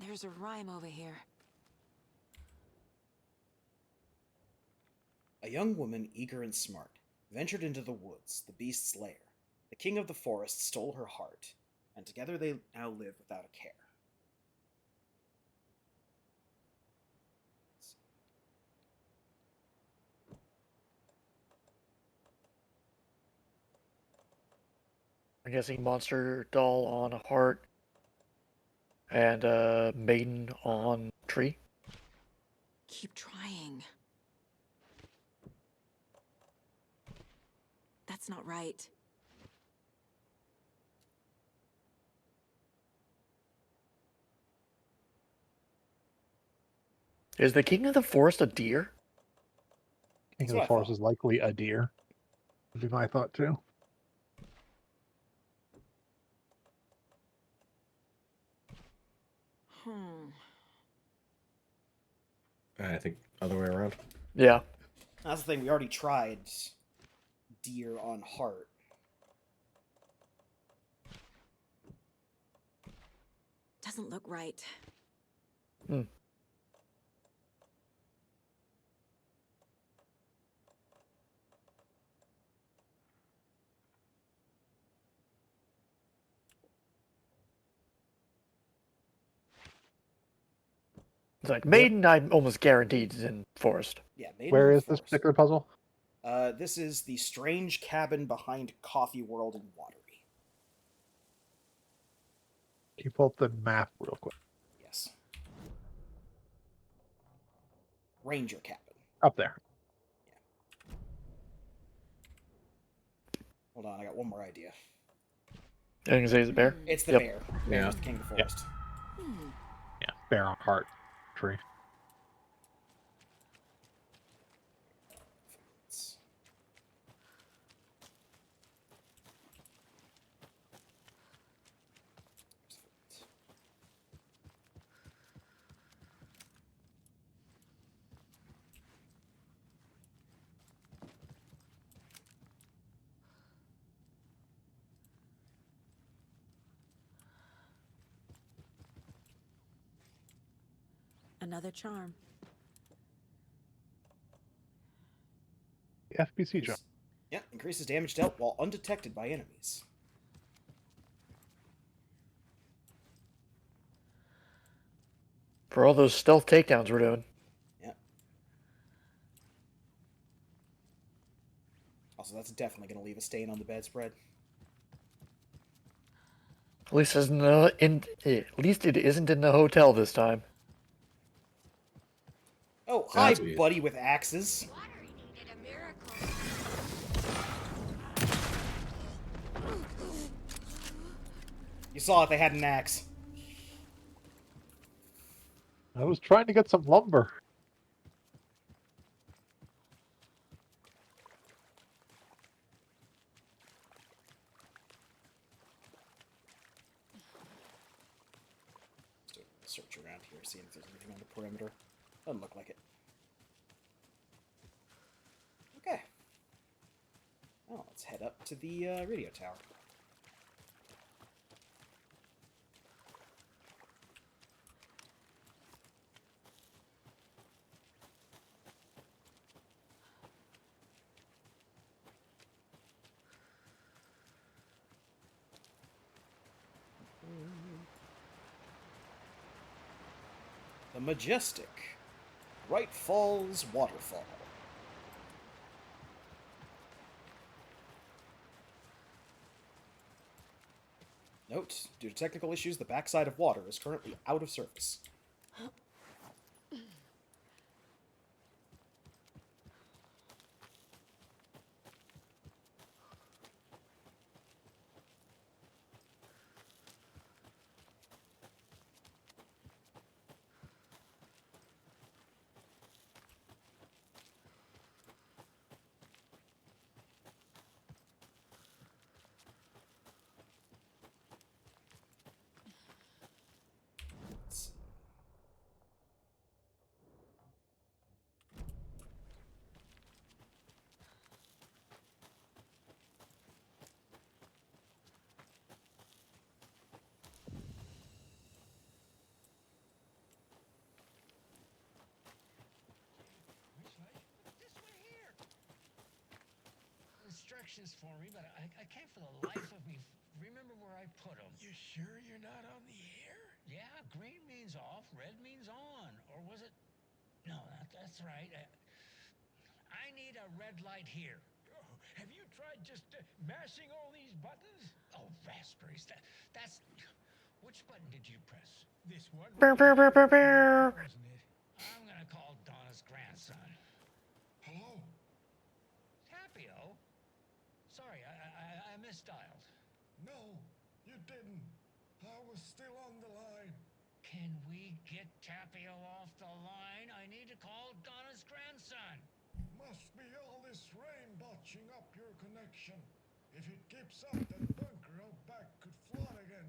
There's a rhyme over here. A young woman, eager and smart, ventured into the woods, the beast's lair. The king of the forest stole her heart, and together they now live without a care. I'm guessing monster doll on a heart and maiden on tree. Keep trying. That's That's not right. Is the king of the forest a deer? King That's of the what I Forest thought. is likely a deer. Would be my thought too. Hmm. I think other way around. Yeah. That's the thing. We already tried deer on heart. Doesn't look right. Hmm. It's like Maiden, I'm almost guaranteed is in forest. Yeah, Maiden Where in is the this Forest. particular puzzle? This is the strange cabin behind Coffee World in Watery. Can you pull up the map real quick? Yes. Ranger cabin. Up there. Hold on, I got one more idea. I can say it's a bear. It's the Yep. bear. Yeah. Bear's the king of the Yep. forest. Yeah, bear on heart tree. Another charm. The FBC jump. Yeah, increases damage dealt while undetected by enemies. For all those stealth takedowns we're doing. Yeah. Also, that's definitely going to leave a stain on the bedspread. At least at least it isn't in the hotel this time. Oh, hi, That's weird. buddy with axes. You saw if they had an axe. I was trying to get some lumber. Let's do a search around here, see if there's anything on the perimeter. Doesn't look like it. Okay. Well, let's head up to the radio tower. The majestic Bright Falls Waterfall. Note, due to technical issues, the backside of water is currently out of service. Let's see. Instructions for me, but I can't for the life of me remember where I put them. You sure you're not on the air? Yeah, green means off, red means on. Or was it? No, that's right. I need a red light here. Oh, have you tried just mashing all these buttons? Oh, raspberries. That's... Which button did you press? This one? Burr, burr, burr, burr, burr. Wasn't it? I'm gonna call Donna's grandson. Hello? Tapio? Sorry, hostile. No, you didn't. I was still on the line. Can we get Tapio off the line? I need to call Donna's grandson. Must be all this rain botching up your connection. If it keeps up, that bunker out back could flood again.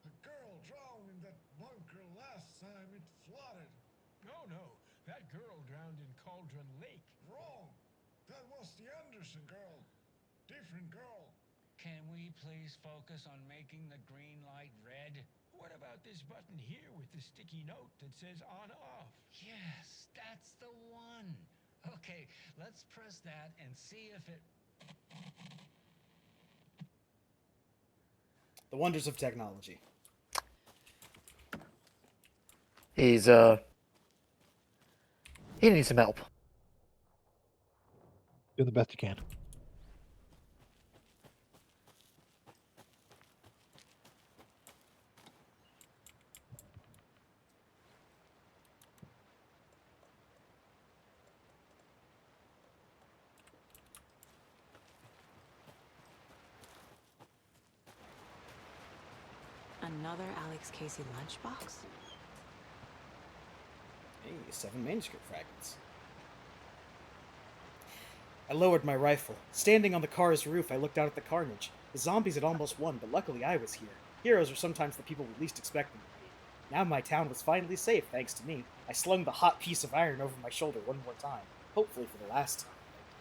A girl drowned in that bunker last time it flooded. No. That girl drowned in Cauldron Lake. Wrong. That was the Anderson girl. Different girl. Can we please focus on making the green light red? What about this button here with the sticky note that says on off? Yes, that's the one. Okay, let's press that and see if it... The wonders of technology. He needs some help. Do the best you can. Another Alex Casey lunchbox? Hey, 7 manuscript fragments. I lowered my rifle. Standing on the car's roof, I looked out at the carnage. The zombies had almost won, but luckily I was here. Heroes are sometimes the people we least expect them to be. Now my town was finally safe, thanks to me. I slung the hot piece of iron over my shoulder one more time, hopefully for the last time.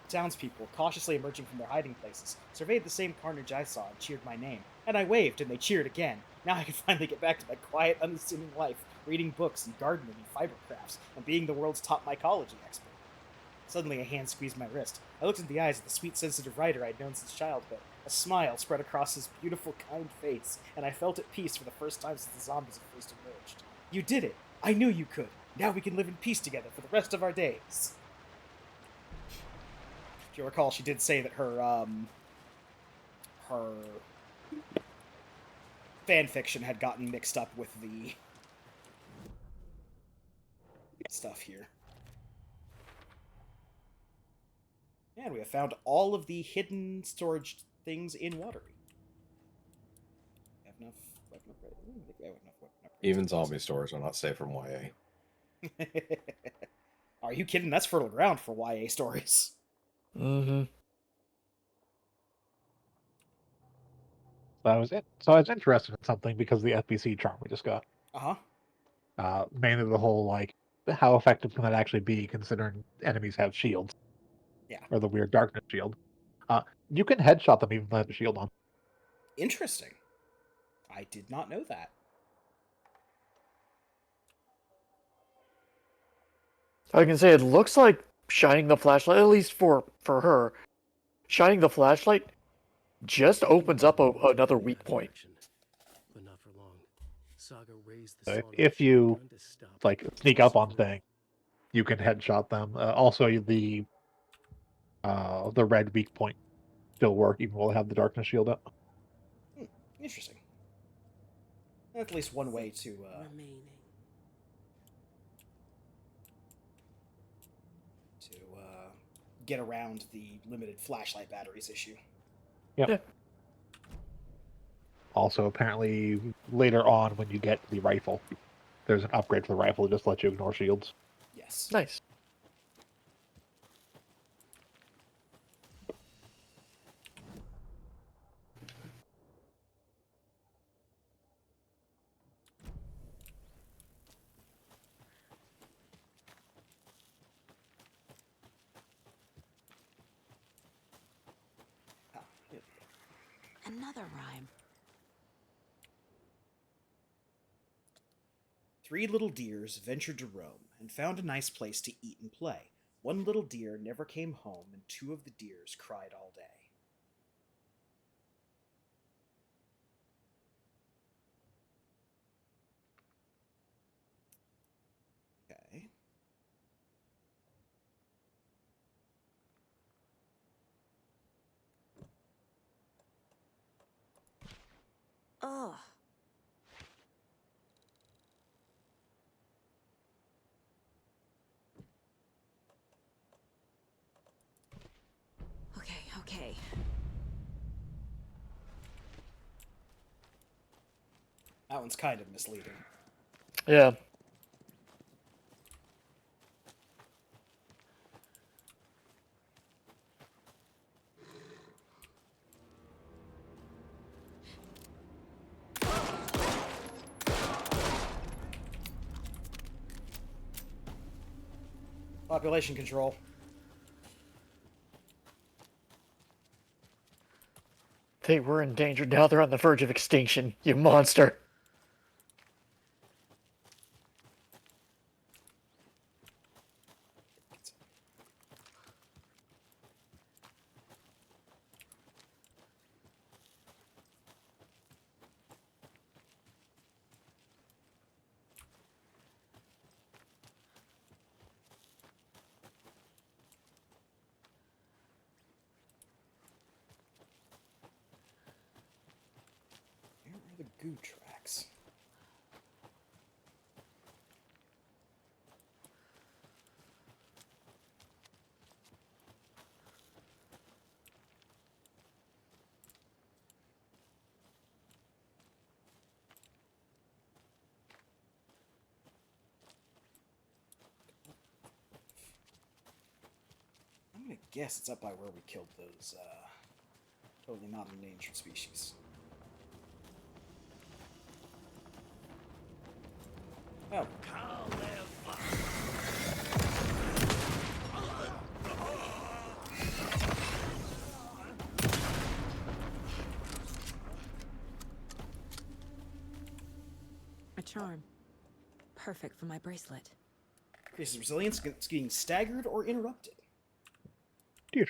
The townspeople, cautiously emerging from their hiding places, surveyed the same carnage I saw and cheered my name. And I waved, and they cheered again. Now I could finally get back to my quiet, unassuming life, reading books and gardening and fiber crafts, and being the world's top mycology expert. Suddenly a hand squeezed my wrist. I looked into the eyes of the sweet, sensitive writer I'd known since childhood. A smile spread across his beautiful, kind face, and I felt at peace for the first time since the zombies had first emerged. You did it! I knew you could! Now we can live in peace together for the rest of our days. If you recall, she did say that her fan fiction had gotten mixed up with the stuff here. And we have found all of the hidden storage things in Watery. We have enough weapon upgrade. I think we have enough weapon upgrades. Even zombie stores are not safe from YA. Are you kidding? That's fertile ground for YA stories. Mm-hmm. So I was interested in something because of the FBC charm we just got. Mainly the whole, like, how effective can that actually be considering enemies have shields? Yeah. Or the weird darkness shield. You can headshot them even if they have the shield on. Interesting. I did not know that. I can say it looks like shining the flashlight, at least for her, shining the flashlight just opens up another weak point. But not for long. Saga raised the If you like sneak up on things, you can headshot them. Also, the red weak point still work even while they have the darkness shield up. Interesting. At least one way to get around the limited flashlight batteries issue. Yep. Yeah. Also, apparently, later on when you get the rifle, there's an upgrade for the rifle that just lets you ignore shields. Yes. Nice. Another rhyme. 3 little deers ventured to roam and found a nice place to eat and play. 1 little deer never came home, and 2 of the deers cried all day. Okay. Ugh. Okay. That one's kind of misleading. Yeah. Population control. They were endangered, now they're on the verge of extinction, you monster. Where are the goo tracks? I'm gonna guess it's up by where we killed those, totally not endangered species. Oh. A charm. Perfect for my bracelet. Increases resilience against getting staggered or interrupted. Dear.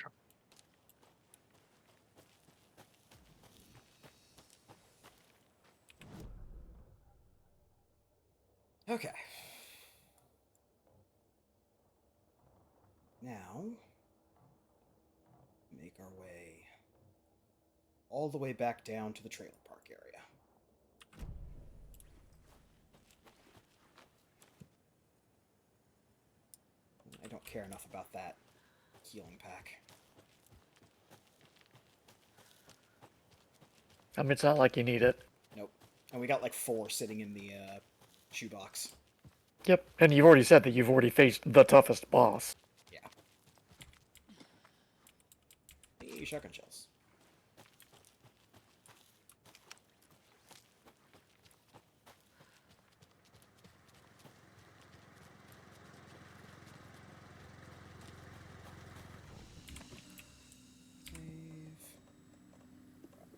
Okay. Now, make our way all the way back down to the trailer park area. I don't care enough about that healing pack. I mean, it's not like you need it. Nope. And we got like 4 sitting in the shoebox. Yep, and you've already said that you've already faced the toughest boss. Yeah. Hey, shotgun shells.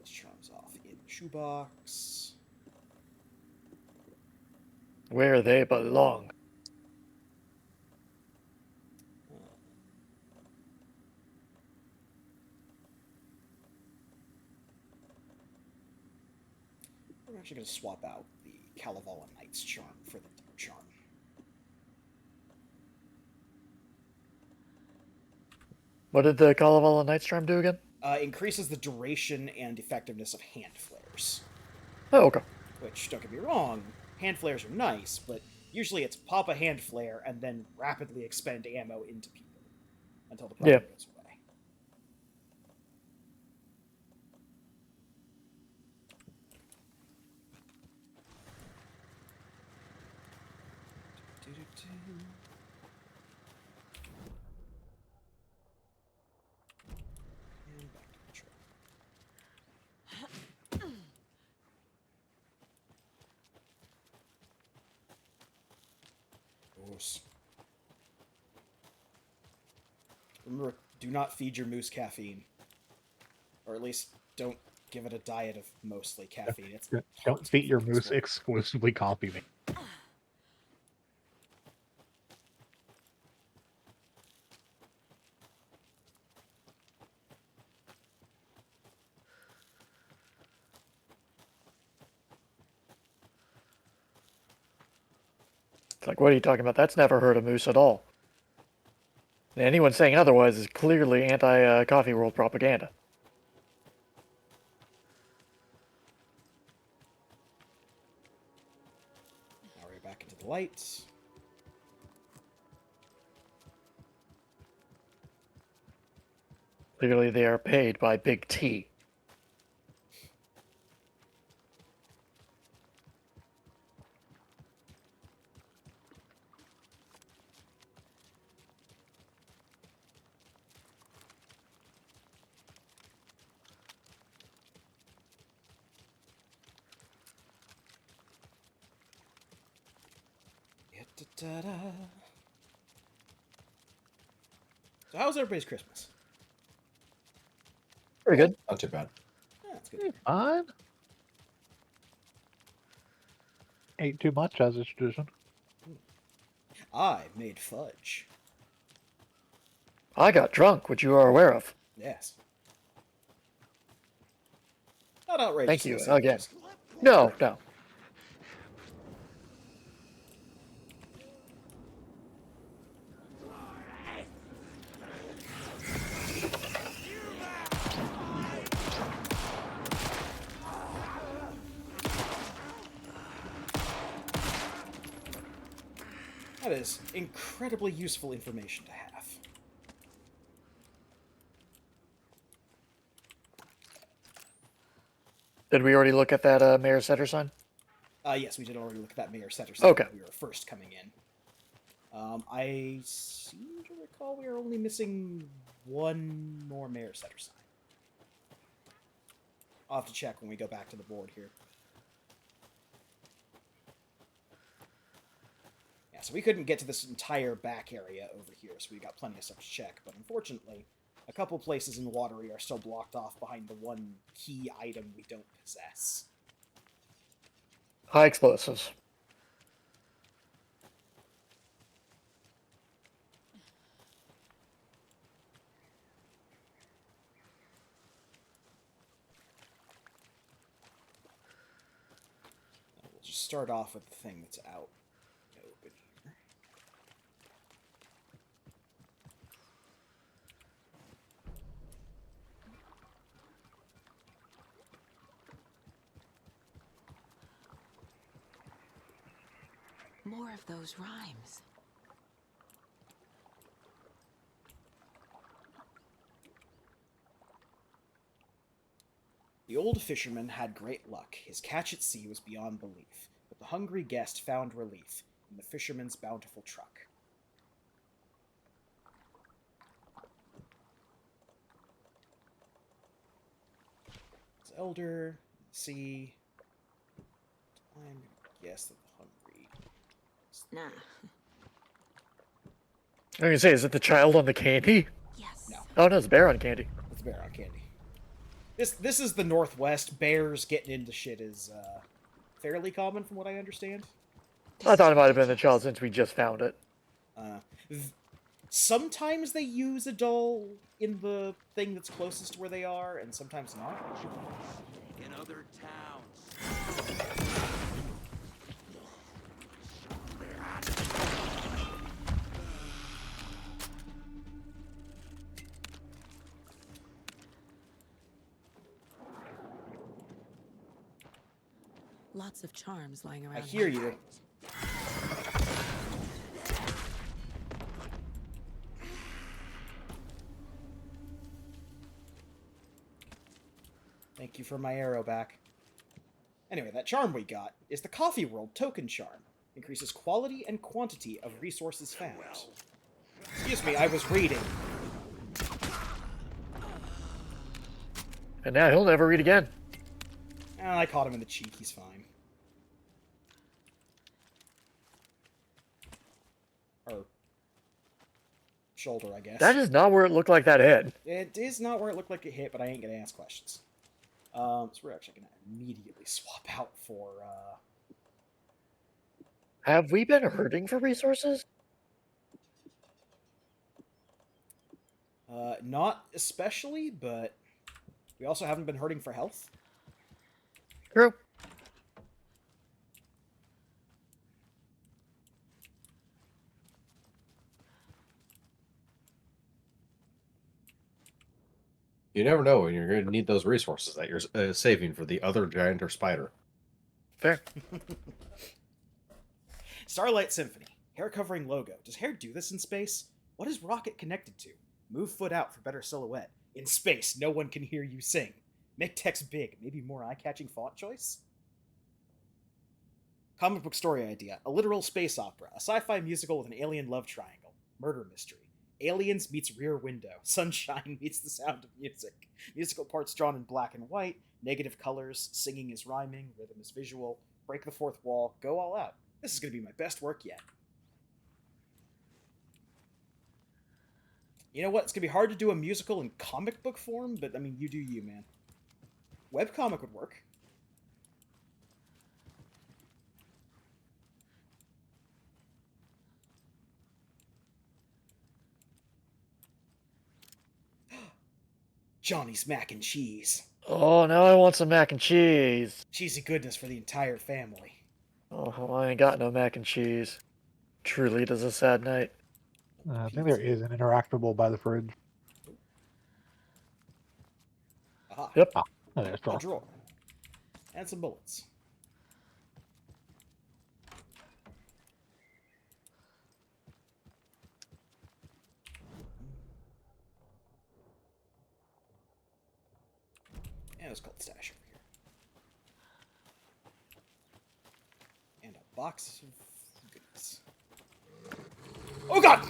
Charms off in shoebox. Where they belong. We're actually going to swap out the Kalevala Knight's charm for the Dark charm. What did the Kalevala Knight's Charm do again? Increases the duration and effectiveness of hand flares. Oh, okay. Which, don't get me wrong, hand flares are nice, but usually it's pop a hand flare and then rapidly expend ammo into people until the problem goes away. And back to the trail. Gross. Remember, do not feed your moose caffeine. Or at least don't give it a diet of mostly caffeine. It's Don't feed your moose exclusively coffee. It's like, what are you talking about? That's never hurt a moose at all. And anyone saying otherwise is clearly anti-Coffee World propaganda. Now we're back into the lights. Clearly they are paid by Big T. Da-da-da. So how was everybody's Christmas? Pretty good. Not too bad. Yeah, that's good. Fine. Ate too much, as is tradition. I made fudge. I got drunk, which you are aware of. Yes. Not outrageous. Thank you again. No, no. That is incredibly useful information to have. Did we already look at that Mayor Setter sign? Yes, we did already look at that Mayor Setter sign Okay. when we were first coming in. I seem to recall we are only missing one more Mayor Setter sign. I'll have to check when we go back to the board here. Yeah, so we couldn't get to this entire back area over here, so we got plenty of stuff to check, but unfortunately, a couple places in Watery are still blocked off behind the one key item we don't possess. High explosives. We'll just start off with the thing that's out open here. More of those rhymes. The old fisherman had great luck. His catch at sea was beyond belief, but the hungry guest found relief in the fisherman's bountiful truck. It's elder, sea. I'm gonna guess that the hungry. Nah. I was gonna say, is it the child on the candy? Yes. No, Oh no, it's the bear on candy. it's bear on candy. This is the Northwest. Bears getting into shit is fairly common, from what I understand. I thought it might have been the child since we just found it. Sometimes they use a doll in the thing that's closest to where they are, and sometimes not. In other towns. Lots of charms lying around. I hear you. Thank you for my arrow back. Anyway, that charm we got is the Coffee World Token Charm. Increases quality and quantity of resources found. Excuse me, I was reading. And now he'll never read again. I caught him in the cheek, he's fine. Or shoulder, I guess. That is not where it looked like that hit. It is not where it looked like it hit, but I ain't gonna ask questions. So we're actually gonna immediately swap out for, Have we been hurting for resources? not especially, but we also haven't been hurting for health. True. You never know when you're going to need those resources that you're saving for the other giant or spider. Fair. Starlight Symphony. Hair covering logo. Does hair do this in space? What is Rocket connected to? Move foot out for better silhouette. In space, no one can hear you sing. Make text big. Maybe more eye-catching font choice? Comic book story idea. A literal space opera. A sci-fi musical with an alien love triangle. Murder mystery. Aliens meets Rear Window. Sunshine meets The Sound of Music. Musical parts drawn in black and white. Negative colors. Singing is rhyming. Rhythm is visual. Break the fourth wall. Go all out. This is going to be my best work yet. You know what? It's gonna be hard to do a musical in comic book form, but I mean, you do you, man. Webcomic would work. Johnny's mac and cheese. Oh, now I want some mac and cheese. Cheesy goodness for the entire family. Oh, I ain't got no mac and cheese. Truly, it is a sad night. I think there is an interactable by the fridge. Aha. Yep. Oh, there's A drawer. drawer. And some bullets. And it's called stash over here. And a box of goodies. Oh god!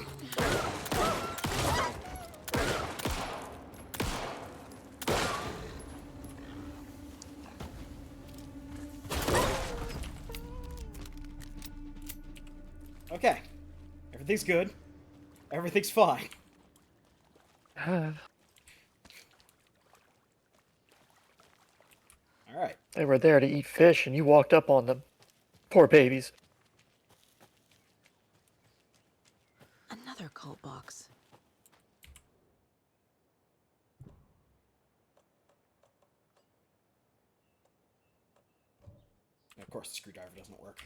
Okay. Everything's good. Everything's fine. Alright. They were there to eat fish, and you walked up on them. Poor babies. Another cult box. And of course, the screwdriver doesn't work.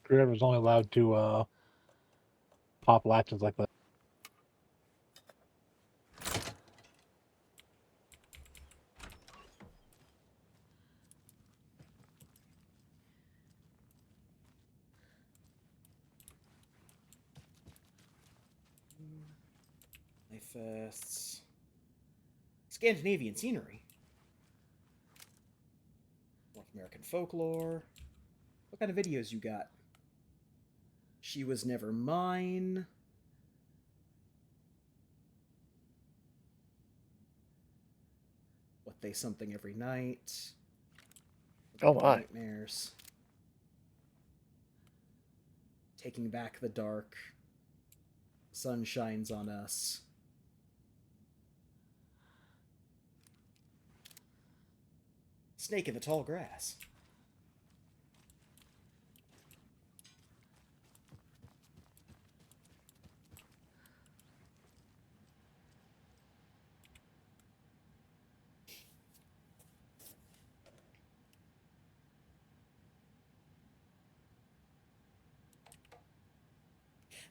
Screwdriver's only allowed to pop latches like that. Life Scandinavian scenery. North American folklore. What kind of videos you got? She Was Never Mine. What They Something Every Night. Oh my. Nightmares. Taking Back the Dark. Sun Shines on Us. Snake in the Tall Grass.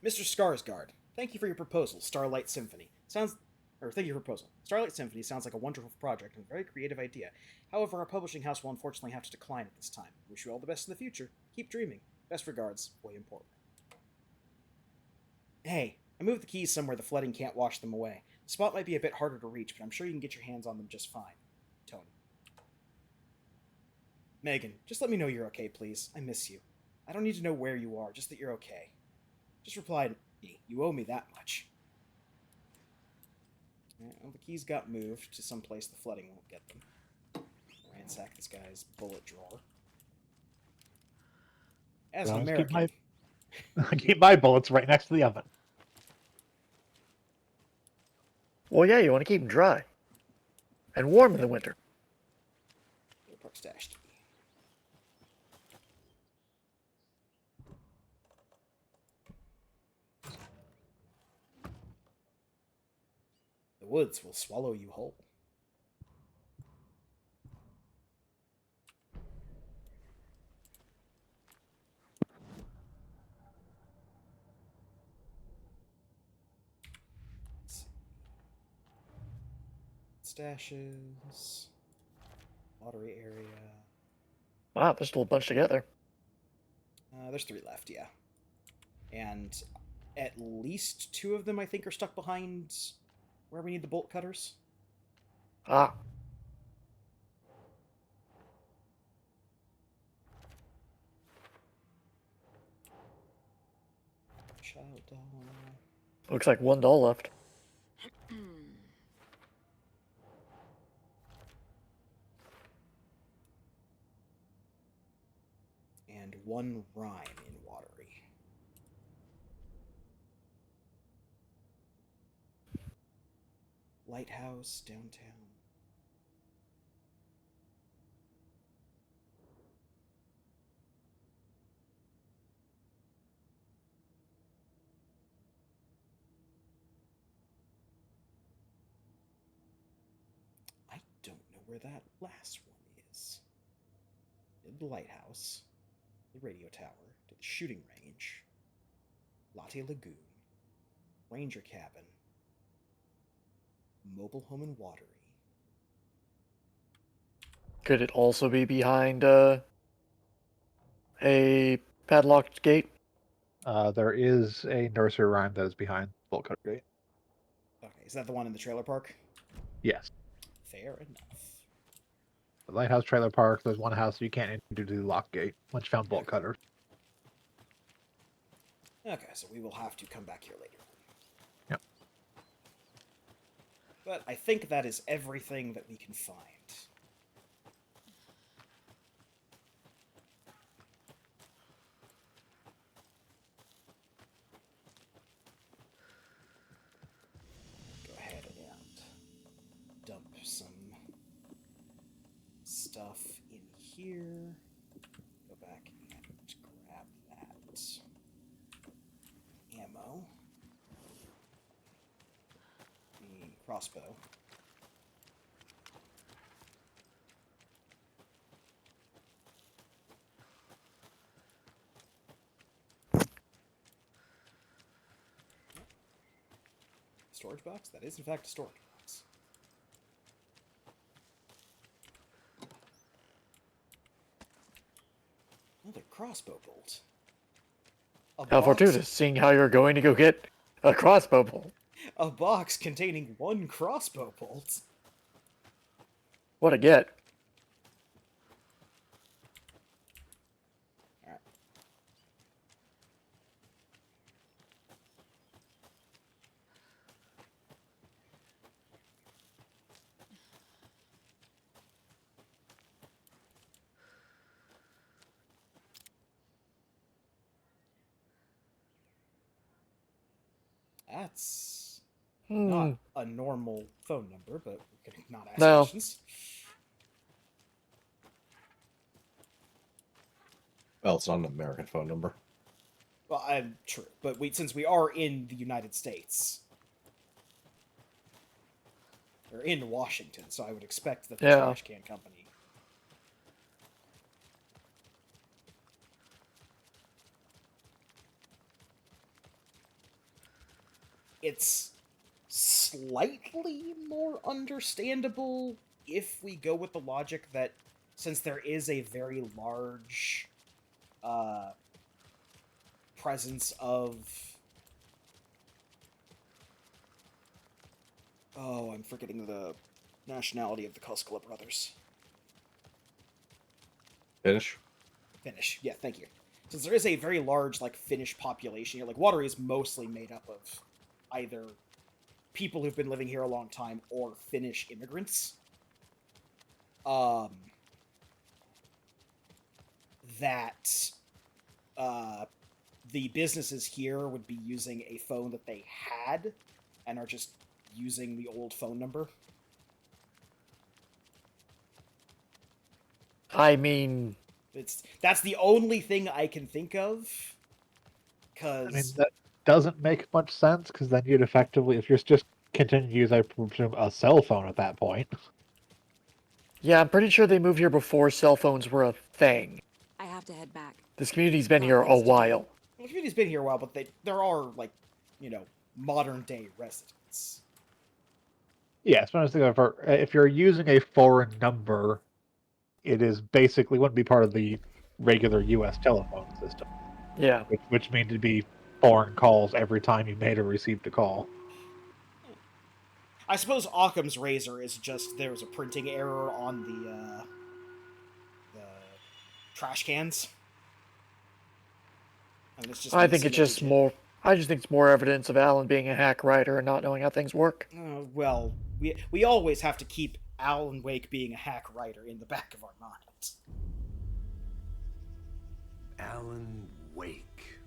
Mr. Skarsgård, thank you for your proposal, Starlight Symphony. Thank you for your proposal. Starlight Symphony sounds like a wonderful project and a very creative idea. However, our publishing house will unfortunately have to decline at this time. Wish you all the best in the future. Keep dreaming. Best regards, William Portman. Hey, I moved the keys somewhere the flooding can't wash them away. The spot might be a bit harder to reach, but I'm sure you can get your hands on them just fine. Tony. Megan, just let me know you're okay, please. I miss you. I don't need to know where you are, just that you're okay. Just reply to me. You owe me that much. Well, the keys got moved to some place the flooding won't get them. Ransack this guy's bullet drawer. As an Well, American... keep my bullets right next to the oven. Well, yeah, you want to keep them dry. And warm in the winter. Park stash key. The woods will swallow you whole. Stashes. Lottery area. Wow, there's still a bunch together. There's 3 left, yeah. And at least 2 of them, I think, are stuck behind where we need the bolt cutters. Ah. Child doll. Looks like one doll left. And 1 rhyme in watery. lighthouse downtown. I don't know where that last one is. The lighthouse, the radio tower, to the shooting range, Latte Lagoon, ranger cabin, mobile home and watery. Could it also be behind a padlocked gate? There is a nursery rhyme that is behind Bolt Cutter Gate. Okay, is that the one in the trailer park? Yes. Fair enough. The Lighthouse Trailer Park, there's one house you can't enter due to the lock gate once you found Bolt Cutter. Okay, so we will have to come back here later. Yep. But I think that is everything that we can find. Go ahead and dump some stuff in here. Go back and grab that ammo. The crossbow. Storage box? That is in fact a storage box. Another crossbow bolt. How fortuitous, seeing how you're going to go get a crossbow bolt. A box containing one crossbow bolt. What a get. Alright. That's not a normal phone number, but we can not ask No. questions. Well, it's not an American phone number. Well, I'm true, but since we are in the United States, we're in Washington, so I would expect that the Yeah. trash can company. It's slightly more understandable if we go with the logic that since there is a very large presence of I'm forgetting the nationality of the Koskela brothers. Finish. Finnish. Yeah, thank you. Since there is a very large, like, Finnish population here, like, Watery is mostly made up of either people who've been living here a long time or Finnish immigrants. That the businesses here would be using a phone that they had and are just using the old phone number. I mean, that's the only thing I can think of. Because I mean, that doesn't make much sense, because then you'd effectively, if you're just continuing to use, I presume, a cell phone at that point. yeah, I'm pretty sure they moved here before cell phones were a thing. I have to head back. This community's been here a while. the community's been here a while, but there are, like, modern day residents. Yeah, it's one thing. If you're using a foreign number, it is basically wouldn't be part of the regular U.S. telephone system. Yeah. Which means it'd be foreign calls every time you made or received a call. I suppose Occam's razor is just there was a printing error on the trash cans. And it's just I think it's just more. I just think it's more evidence of Alan being a hack writer and not knowing how things work. Well, we always have to keep Alan Wake being a hack writer in the back of our minds. Alan Wake.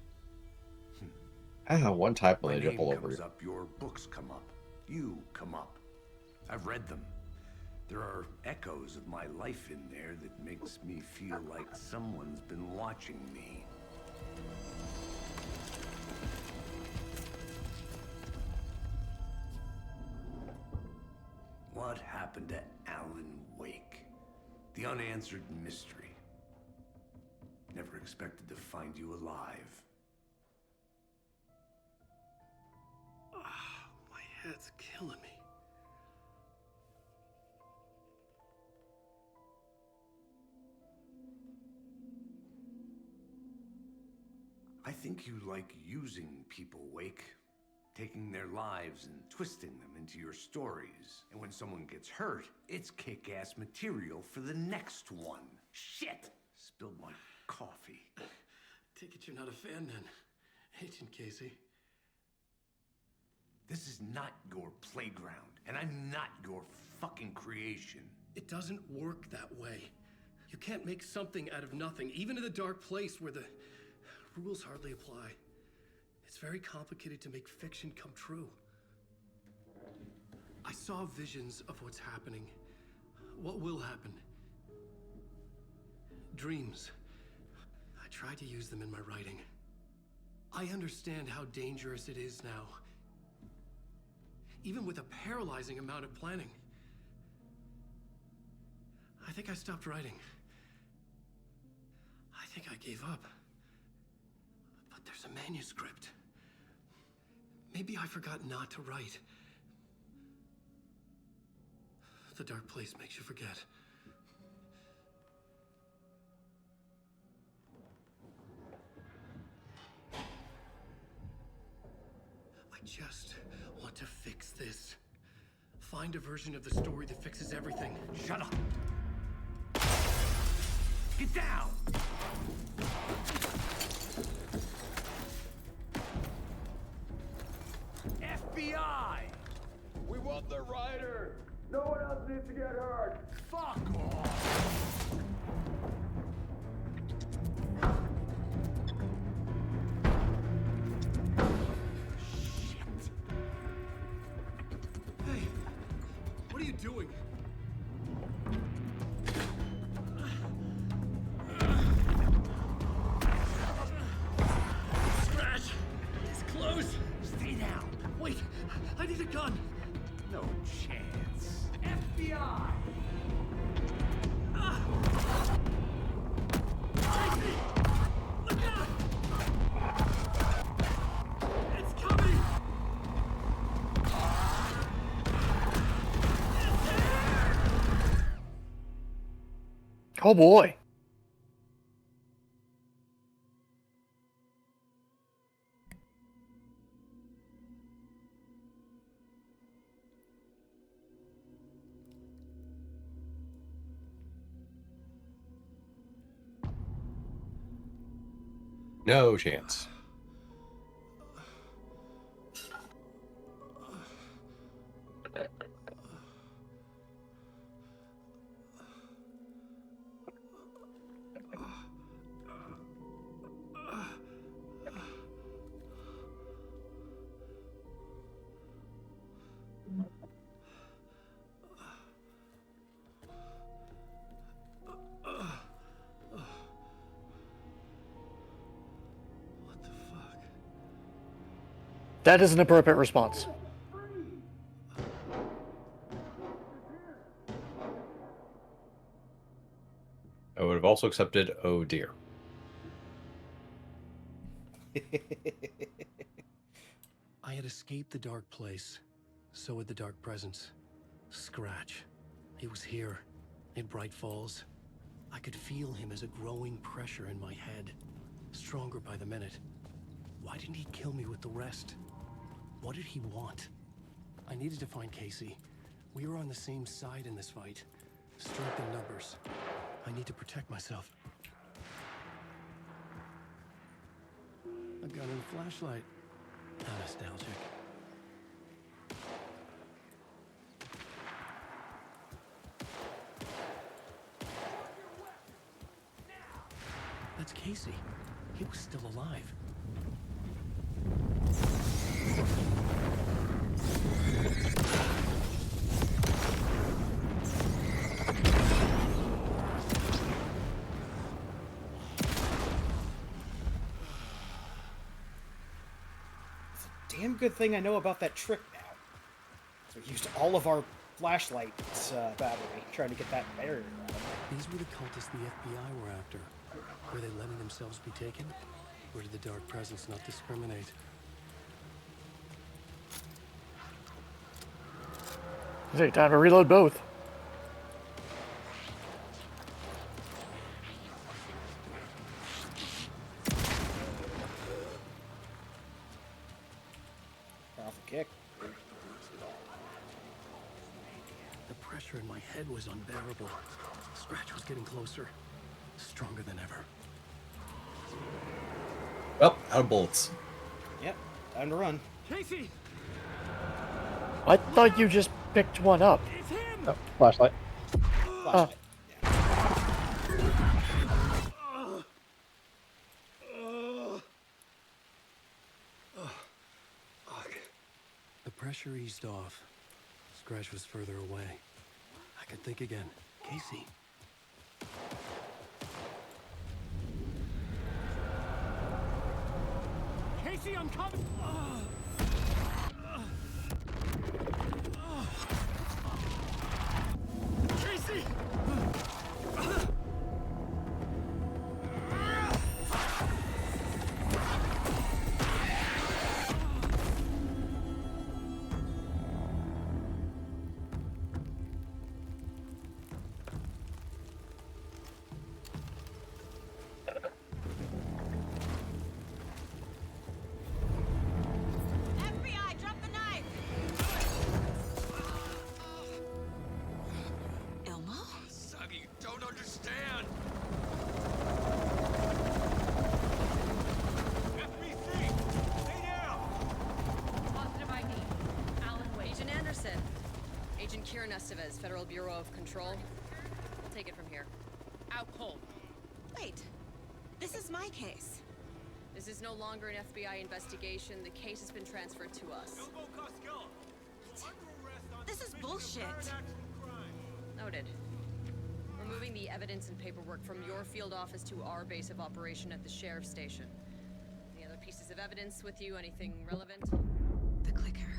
I don't know, one type My when they jump name all over comes you. up, your books come up. You come up. I've read them. There are echoes of my life in there that makes me feel like someone's been watching me. What happened to Alan Wake? The unanswered mystery. Never expected to find you alive. My head's killing me. I think you like using people, Wake. Taking their lives and twisting them into your stories. And when someone gets hurt, it's kick-ass material for the next one. Shit! Spilled my coffee. Take it you're not a fan then, Agent Casey. This is not your playground, and I'm not your fucking creation. It doesn't work that way. You can't make something out of nothing, even in the dark place where the rules hardly apply. It's very complicated to make fiction come true. I saw visions of what's happening, what will happen. Dreams. I tried to use them in my writing. I understand how dangerous it is now. Even with a paralyzing amount of planning. I think I stopped writing. I think I gave up. But there's a manuscript. Maybe I forgot not to write. The dark place makes you forget. I just want to fix this. Find a version of the story that fixes everything. Shut up! Get down! FBI! We want the rider! No one else needs to get hurt! Fuck off! Hey, what are you doing? Scratch! It's close! Stay down! Wait, I need a gun! No chance. FBI! Tracy! Look out! It's coming! Oh boy. No chance. That is an appropriate response. I would have also accepted, oh dear. I had escaped the dark place. So had the dark presence. Scratch. He was here, in Bright Falls. I could feel him as a growing pressure in my head. Stronger by the minute. Why didn't he kill me with the rest? What did he want? I needed to find Casey. We were on the same side in this fight. Strength in numbers. I need to protect myself. A gun and a flashlight. How nostalgic. That's Casey. He was still alive. damn good thing I know about that trick now. So we used all of our flashlight battery trying to get that barrier out. These were the cultists the FBI were after. Were they letting themselves be taken? Or did the Dark Presence not discriminate? Take time to reload both. Powerful kick. The pressure in my head was unbearable. Scratch was getting closer, stronger than ever. Well, out of bullets. Yep, time to run. Casey! I thought you just picked one up. It's him! Oh, flashlight. Flashlight. The pressure eased off. Scratch was further away. I could think again. Casey. Casey, I'm coming! Casey! FBI, drop the knife! Elmo? Suggy, you don't understand. FBC, stay down. Positive ID. Alan Wade. Agent Anderson. Agent Kieran Estevez, Federal Bureau of Control. We'll take it from here. Out cold. Wait, this is my case. This is no longer an FBI investigation. The case has been transferred to us. This is bullshit. Noted. We're moving the evidence and paperwork from your field office to our base of operation at the sheriff's station. Any other pieces of evidence with you? Anything relevant? The clicker.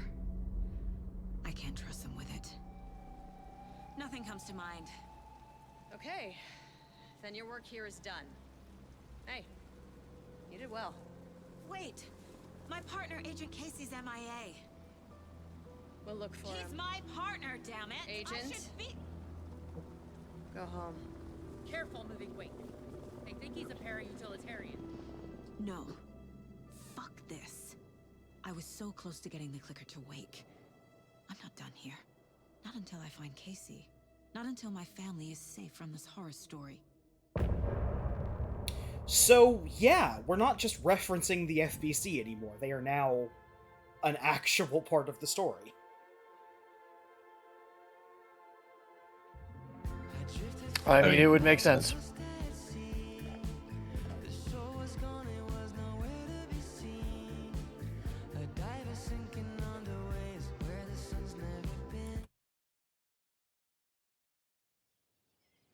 I can't trust them with it. Nothing comes to mind. Okay. Then your work here is done. Hey, you did well. Wait! My partner, Agent Casey's MIA. We'll look for him. He's my partner, damn it! Agent? I should be... Go home. Careful moving weight. They think he's a para-utilitarian. No. Fuck this. I was so close to getting the clicker to wake. I'm not done here. Not until I find Casey. Not until my family is safe from this horror story. So, yeah, we're not just referencing the FBC anymore. They are now an actual part of the story. I mean, it would make sense.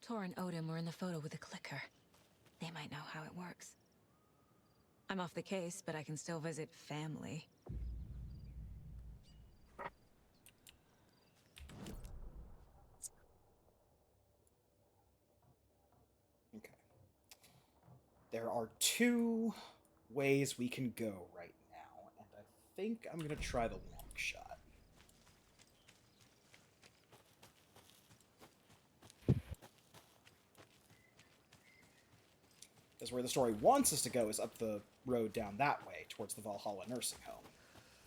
Tor and Odin were in the photo with the clicker. They might know how it works. I'm off the case, but I can still visit family. Okay. There are two ways we can go right now, and I think I'm going to try the long shot. Because where the story wants us to go is up the road down that way, towards the Valhalla nursing home.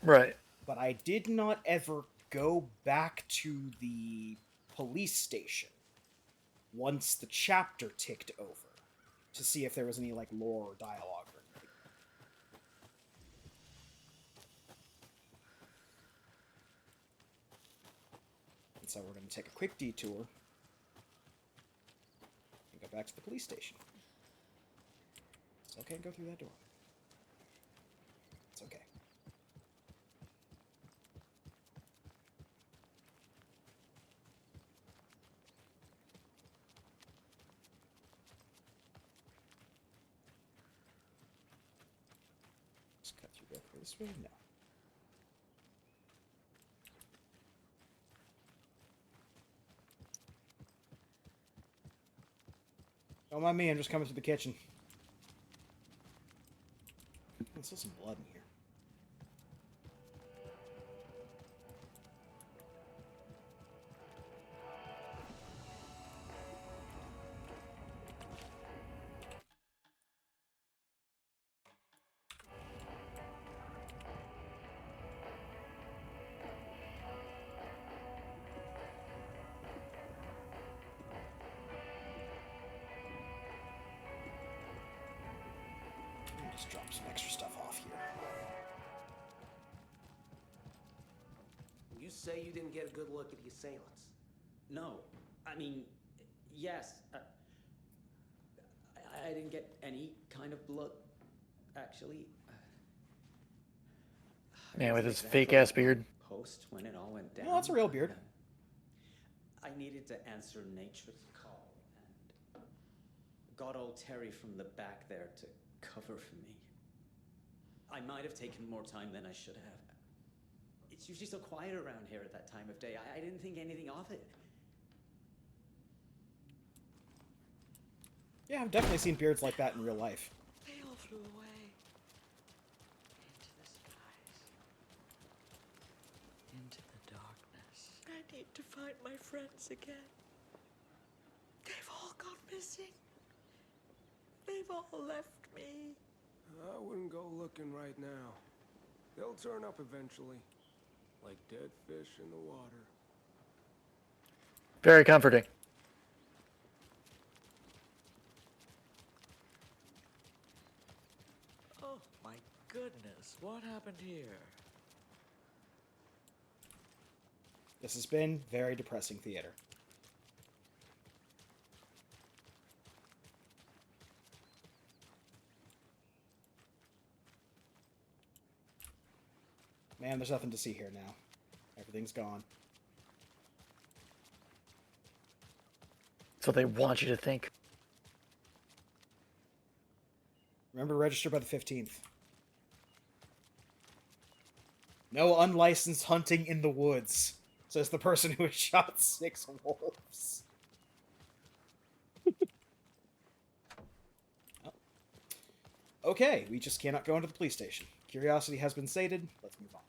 Right. But I did not ever go back to the police station once the chapter ticked over to see if there was any, like, lore or dialogue or anything. And so we're going to take a quick detour and go back to the police station. Still can't go through that door. It's okay. Just cut through this way? No. Don't mind me, I'm just coming to the kitchen. There's still some blood in here. Just drop some extra stuff off here. You say you didn't get a good look at the assailants. No, I mean, yes. I didn't get any kind of blood, actually. Man, with his fake-ass beard. Post when it all went down. No, that's a real beard. I needed to answer nature's call, and got old Terry from the back there to cover for me. I might have taken more time than I should have. It's usually so quiet around here at that time of day. I didn't think anything of it. Yeah, I've definitely seen beards like that in real life. They all flew away. Into the skies. Into the darkness. I need to find my friends again. They've all gone missing. They've all left me. I wouldn't go looking right now. They'll turn up eventually. Like dead fish in the water. Very comforting. Oh my goodness, what happened here? This has been very depressing theater. Man, there's nothing to see here now. Everything's gone. So they want you to think. Remember, register by the 15th. No unlicensed hunting in the woods, says the person who has shot 6 wolves. Oh. Okay, we just cannot go into the police station. Curiosity has been sated. Let's move on.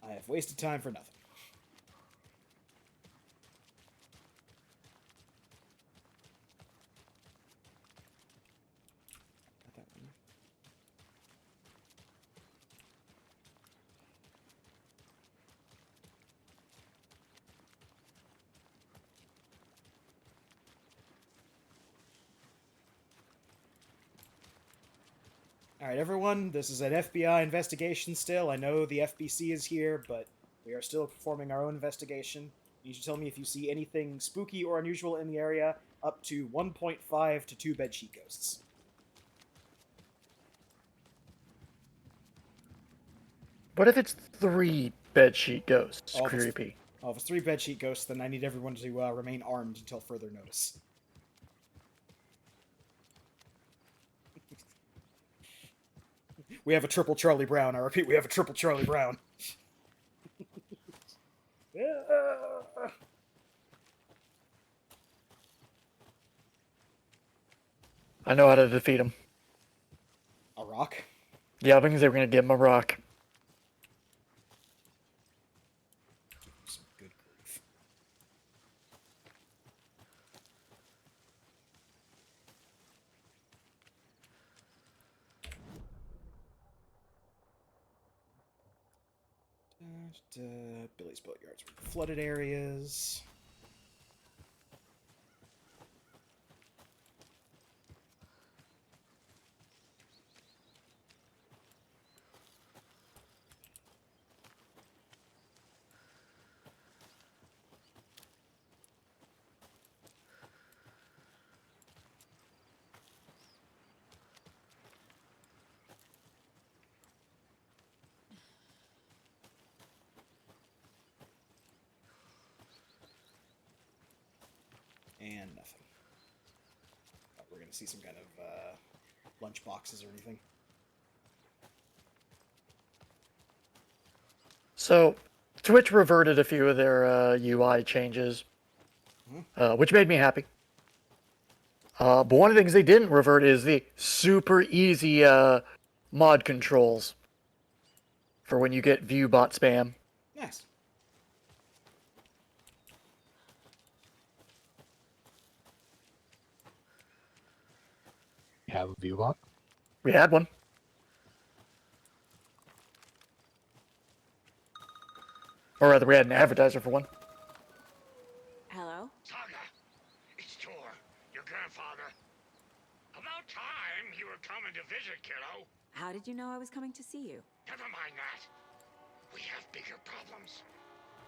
I have wasted time for nothing. Got that one. Alright, everyone, this is an FBI investigation still. I know the FBC is here, but we are still performing our own investigation. You should tell me if you see anything spooky or unusual in the area, up to 1.5 to 2 bedsheet ghosts. What if it's 3 bedsheet ghosts? Oh, if it's- Creepy. Oh, if it's 3 bedsheet ghosts, then I need everyone to remain armed until further notice. We have a triple Charlie Brown. I repeat, we have a triple Charlie Brown. I know how to defeat him. A rock? Yeah, because they were going to give him a rock. Good grief. Billy's boatyards were the flooded areas. And nothing. We're gonna see some kind of lunch boxes or anything. So, Twitch reverted a few of their UI changes. which made me happy. But one of the things they didn't revert is the super easy mod controls for when you get viewbot spam. Nice. You have a viewbot? We had one. Or rather, we had an advertiser for one. Hello? Saga, it's Tor, your grandfather. About time you were coming to visit, kiddo. How did you know I was coming to see you? Never mind that. We have bigger problems.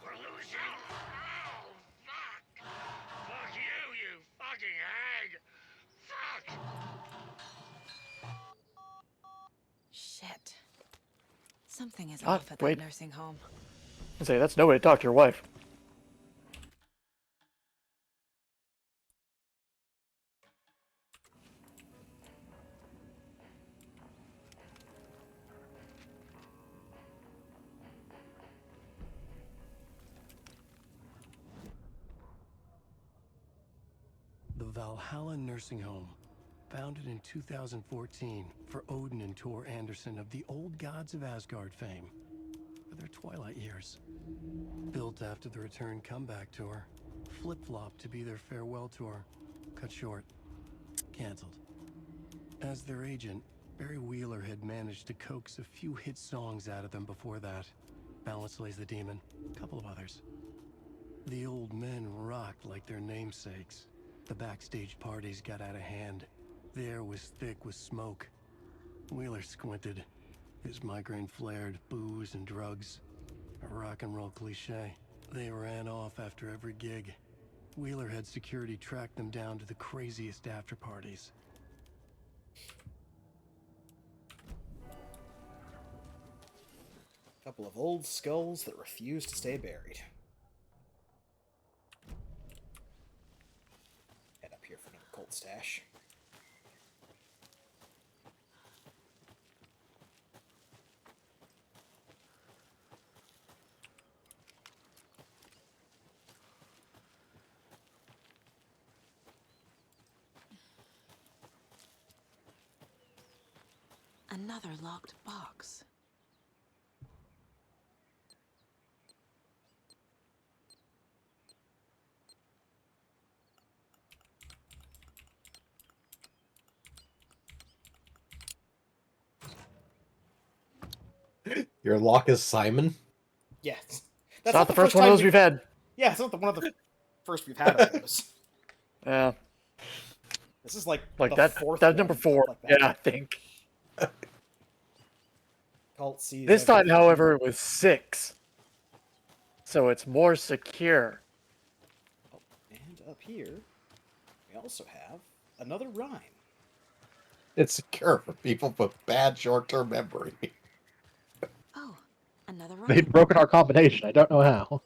We're losing. Oh, fuck. Fuck you, you fucking hag. Fuck. Shit. Something is Ah, off at wait. that nursing home. I say, that's no way to talk to your wife. The Valhalla Nursing Home, founded in 2014 for Odin and Tor Anderson of the Old Gods of Asgard fame, for their twilight years. Built after the return comeback tour, flip-flopped to be their farewell tour, cut short, canceled. As their agent, Barry Wheeler had managed to coax a few hit songs out of them before that. Balance Lays the Demon, a couple of others. The old men rocked like their namesakes. The backstage parties got out of hand. The air was thick with smoke. Wheeler squinted. His migraine flared, booze and drugs. A rock and roll cliche. They ran off after every gig. Wheeler had security track them down to the craziest after parties. Couple of old skulls that refuse to stay buried. Head up here for another cold stash. Another locked box. Your lock is Simon? Yeah. It's not the first one of those we've had. Yeah, it's not one of the first we've had of those. Yeah. This is like Like the that. fourth That's one, number 4. like that. Yeah, I think. Cult sees This time, everything. however, it was 6. So it's more secure. And up here, we also have another rhyme. It's secure for people with bad short-term memory. Oh, another rhyme. They've broken our combination. I don't know how.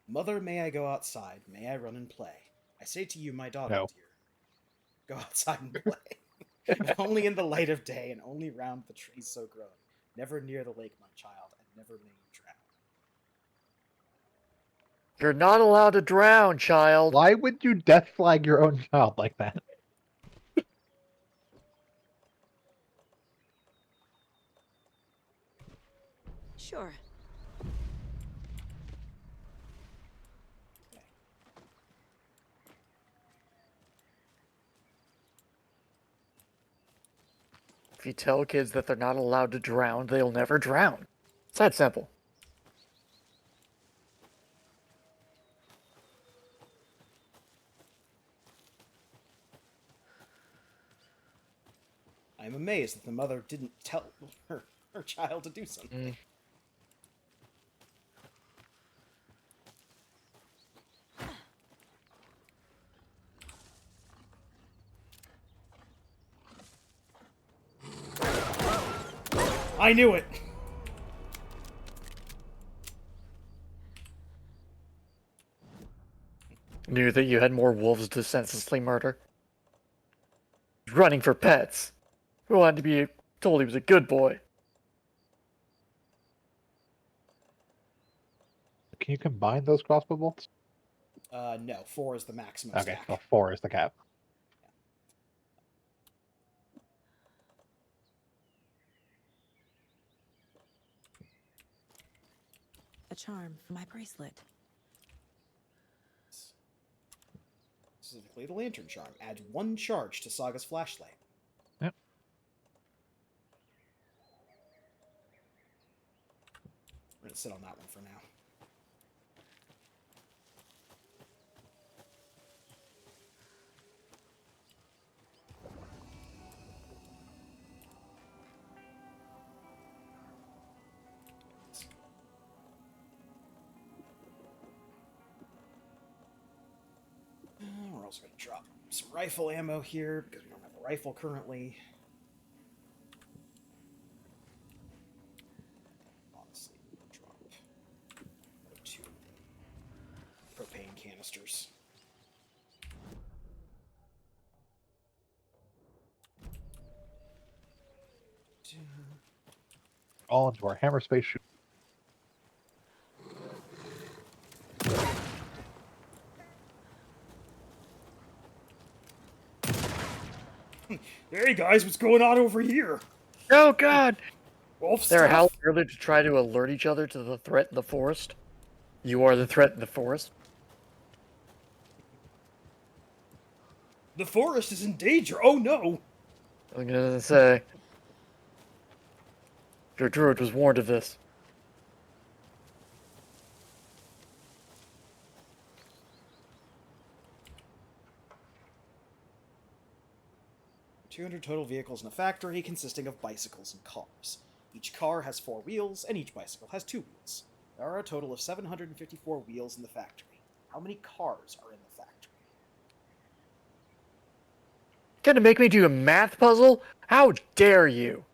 Mother, may I go outside? May I run and play? I say to you, my daughter No. dear, go outside and play. Only in the light of day, and only round the trees so grown. Never near the lake, my child, and never may you drown. You're not allowed to drown, child. Why would you death flag your own child like that? Sure. If you tell kids that they're not allowed to drown, they'll never drown. It's that simple. I'm amazed that the mother didn't tell her child to do something. I knew it! Knew that you had more wolves to senselessly murder. Running for pets. Who wanted to be told he was a good boy. Can you combine those crossbow bolts? No, 4 is the maximum Okay, stack. well, 4 is the cap. A charm for my bracelet. Specifically, the lantern charm. Add 1 charge to Saga's flashlight. Yep. We're gonna sit on that one for now. We're also going to drop some rifle ammo here because we don't have a rifle currently. Honestly, we'll drop 2 propane canisters. All into our hammer space shoot. Hey guys, what's going on over here? Oh god! Wolf They're how stuff? early to try to alert each other to the threat in the forest. You are the threat in the forest. The forest is in danger. Oh no! I'm gonna say. Your druid was warned of this. $200 total vehicles in a factory consisting of bicycles and cars. Each car has 4 wheels, and each bicycle has 2 wheels. There are a total of 754 wheels in the factory. How many cars are in the factory? Gonna make me do a math puzzle? How dare you?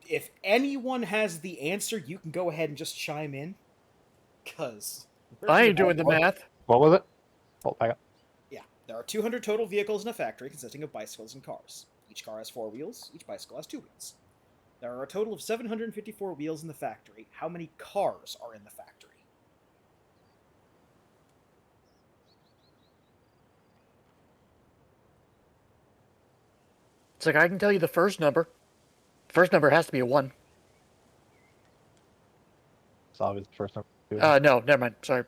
If anyone has the answer, you can go ahead and just chime in. Because... I ain't doing the math. What was it? Hold back up. Yeah, there are 200 total vehicles in a factory consisting of bicycles and cars. Each car has 4 wheels, each bicycle has 2 wheels. There are a total of 754 wheels in the factory. How many cars are in the factory? It's like I can tell you the first number. The first number has to be a 1. It's obvious the first number. No, never mind. Sorry.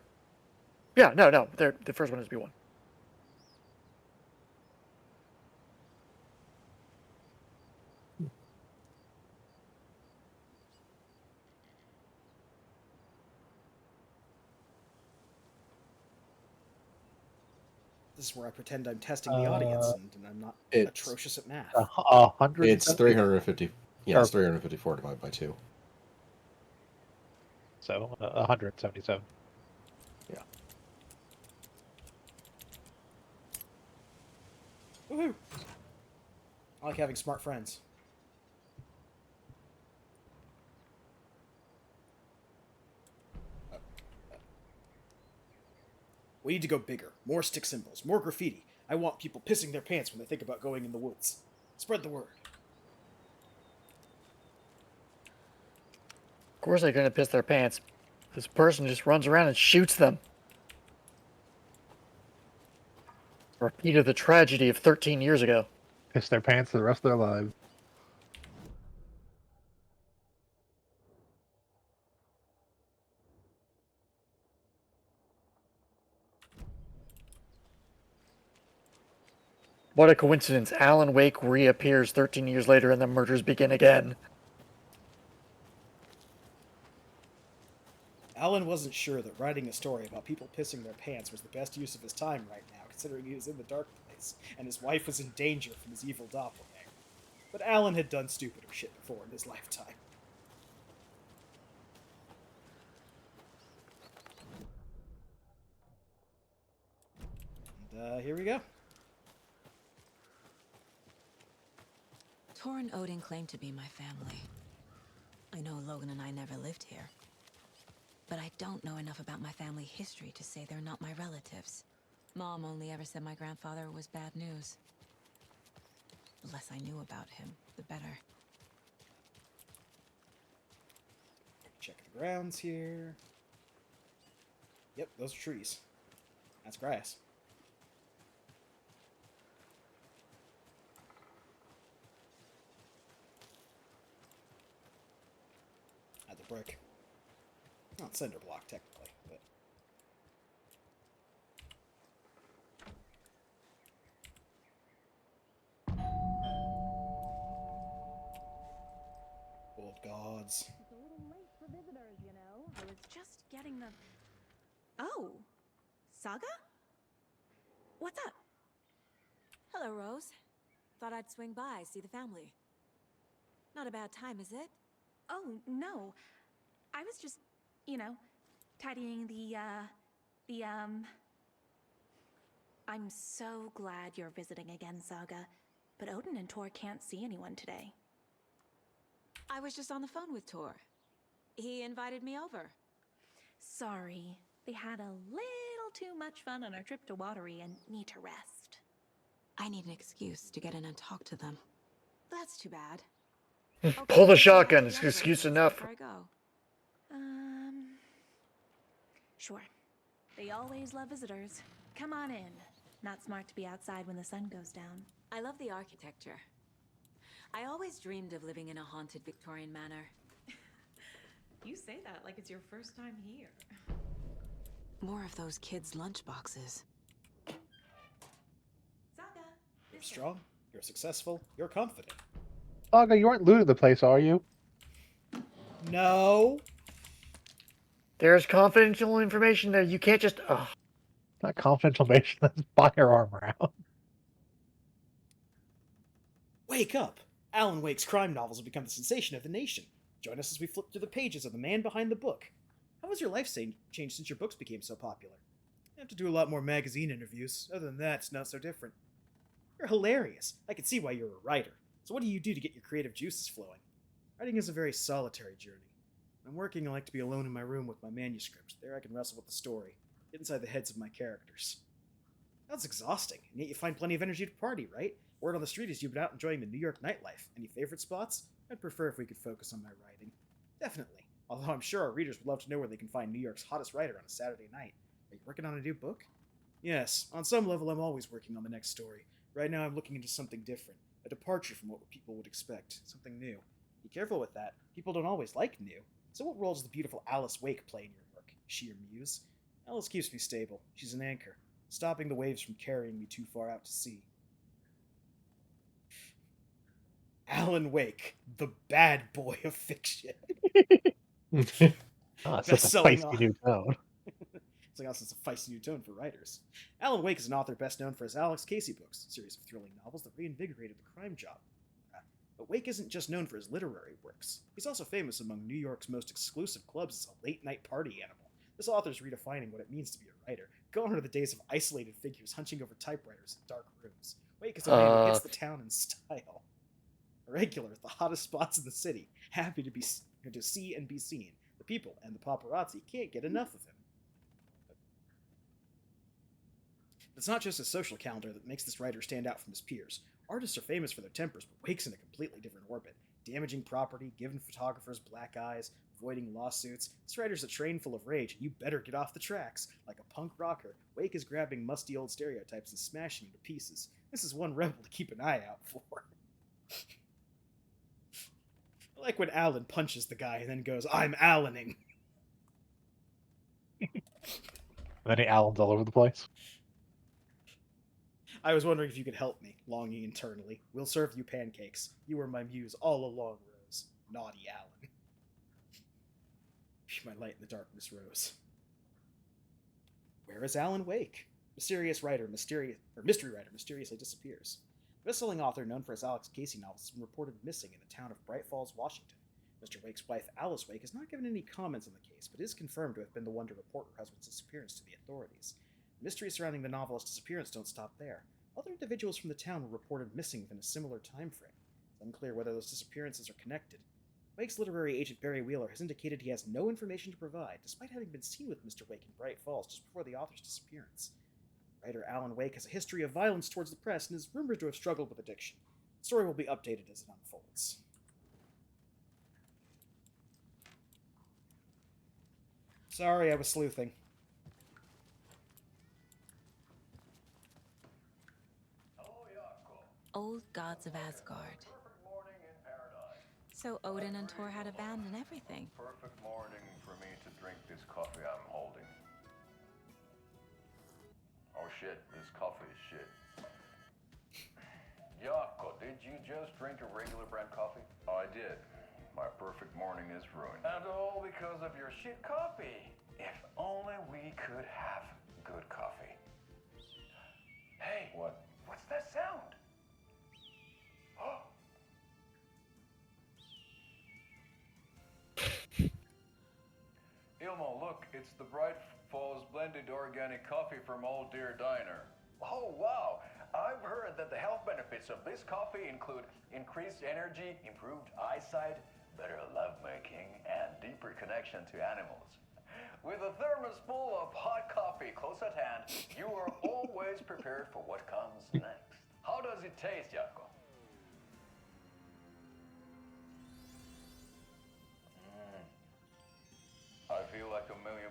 Yeah, no. The first one has to be 1. This is where I pretend I'm testing the audience, and I'm not atrocious at math. 100. It's 350. Yeah, it's 354 divided by 2. So 177. Yeah. Woohoo! I like having smart friends. We need to go bigger. More stick symbols. More graffiti. I want people pissing their pants when they think about going in the woods. Spread the word. Of course they're gonna piss their pants. This person just runs around and shoots them. A repeat of the tragedy of 13 years ago. Piss their pants for the rest of their lives. What a coincidence. Alan Wake reappears 13 years later and the murders begin again. Alan wasn't sure that writing a story about people pissing their pants was the best use of his time right now, considering he was in the dark place, and his wife was in danger from his evil doppelganger. But Alan had done stupider shit before in his lifetime. And, here we go. Torrin Odin claimed to be my family. I know Logan and I never lived here. But I don't know enough about my family history to say they're not my relatives. Mom only ever said my grandfather was bad news. The less I knew about him, the better. Check the grounds here. Yep, those are trees. That's grass. At the brick. Not cinder block, technically, but... Old gods. It's a little late for visitors, you know. I was just getting the... Oh! Saga? What's up? Hello, Rose. Thought I'd swing by, see the family. Not a bad time, is it? Oh, no. I was just, you know, tidying I'm so glad you're visiting again, Saga. But Odin and Tor can't see anyone today. I was just on the phone with Tor. He invited me over. Sorry. They had a little too much fun on our trip to Watery and need to rest. I need an excuse to get in and talk to them. That's too bad. Pull the shotgun. It's excuse enough. Before I go. Sure. They always love visitors. Come on in. Not smart to be outside when the sun goes down. I love the architecture. I always dreamed of living in a haunted Victorian manor. You say that like it's your first time here. More of those kids' lunchboxes. Saga, You're strong, you're successful, you're confident. Saga, you aren't looting the place, are you? No. There's confidential information there. You can't just... Ugh. Not confidential information, that's firearm round. Wake up! Alan Wake's crime novels have become the sensation of the nation. Join us as we flip through the pages of the man behind the book. How has your life changed since your books became so popular? You have to do a lot more magazine interviews. Other than that, it's not so different. You're hilarious. I can see why you're a writer. So what do you do to get your creative juices flowing? Writing is a very solitary journey. When I'm working, I like to be alone in my room with my manuscript. There I can wrestle with the story, get inside the heads of my characters. That's exhausting, and yet you find plenty of energy to party, right? Word on the street is you've been out enjoying the New York nightlife. Any favorite spots? I'd prefer if we could focus on my writing. Definitely. Although I'm sure our readers would love to know where they can find New York's hottest writer on a Saturday night. Are you working on a new book? Yes, on some level I'm always working on the next story. Right now I'm looking into something different. A departure from what people would expect. Something new. Be careful with that. People don't always like new. So what role does the beautiful Alice Wake play in your work? Is she your muse? Alice keeps me stable. She's an anchor, stopping the waves from carrying me too far out to sea. Alan Wake, the bad boy of fiction. It's a feisty new tone. Something else that's a feisty new tone for writers. Alan Wake is an author best known for his Alex Casey books, a series of thrilling novels that reinvigorated the crime genre. But Wake isn't just known for his literary works. He's also famous among New York's most exclusive clubs as a late-night party animal. This author's redefining what it means to be a writer. Gone are the days of isolated figures hunching over typewriters in dark rooms. Wake is a man who hits the town in style. A regular at the hottest spots in the city, happy to see and be seen. The people and the paparazzi can't get enough of him. It's not just his social calendar that makes this writer stand out from his peers. Artists are famous for their tempers, but Wake's in a completely different orbit. Damaging property, giving photographers black eyes, avoiding lawsuits. This writer's a train full of rage, and you better get off the tracks. Like a punk rocker, Wake is grabbing musty old stereotypes and smashing them to pieces. This is one rebel to keep an eye out for. I like when Alan punches the guy and then goes, "I'm Alaning." Then he Alans all over the place. I was wondering if you could help me, longing internally. We'll serve you pancakes. You were my muse all along, Rose. Naughty Alan. Be my light in the darkness, Rose. Where is Alan Wake? Mystery writer mysteriously disappears. The best-selling author known for his Alex Casey novels has been reported missing in the town of Bright Falls, Washington. Mr. Wake's wife, Alice Wake, has not given any comments on the case, but is confirmed to have been the one to report her husband's disappearance to the authorities. The mysteries surrounding the novelist's disappearance don't stop there. Other individuals from the town were reported missing within a similar time frame. It's unclear whether those disappearances are connected. Wake's literary agent Barry Wheeler has indicated he has no information to provide, despite having been seen with Mr. Wake in Bright Falls just before the author's disappearance. Writer Alan Wake has a history of violence towards the press and is rumored to have struggled with addiction. The story will be updated as it unfolds. Sorry, I was sleuthing. Old gods of Asgard. So Odin and Thor had a band and everything. Perfect morning for me to drink this coffee I'm holding. Oh shit, this coffee is shit. Jaakko, did you just drink a regular brand coffee? I did. My perfect morning is ruined. And all because of your shit coffee. If only we could have good coffee. Hey, what? What's that sound? Ilmo, look, it's the Bright Falls blended organic coffee from Old Deer Diner. Oh, wow. I've heard that the health benefits of this coffee include increased energy, improved eyesight, better lovemaking, and deeper connection to animals. With a thermos full of hot coffee close at hand, you are always prepared for what comes next. How does it taste, Jaakko? I feel like $1 million.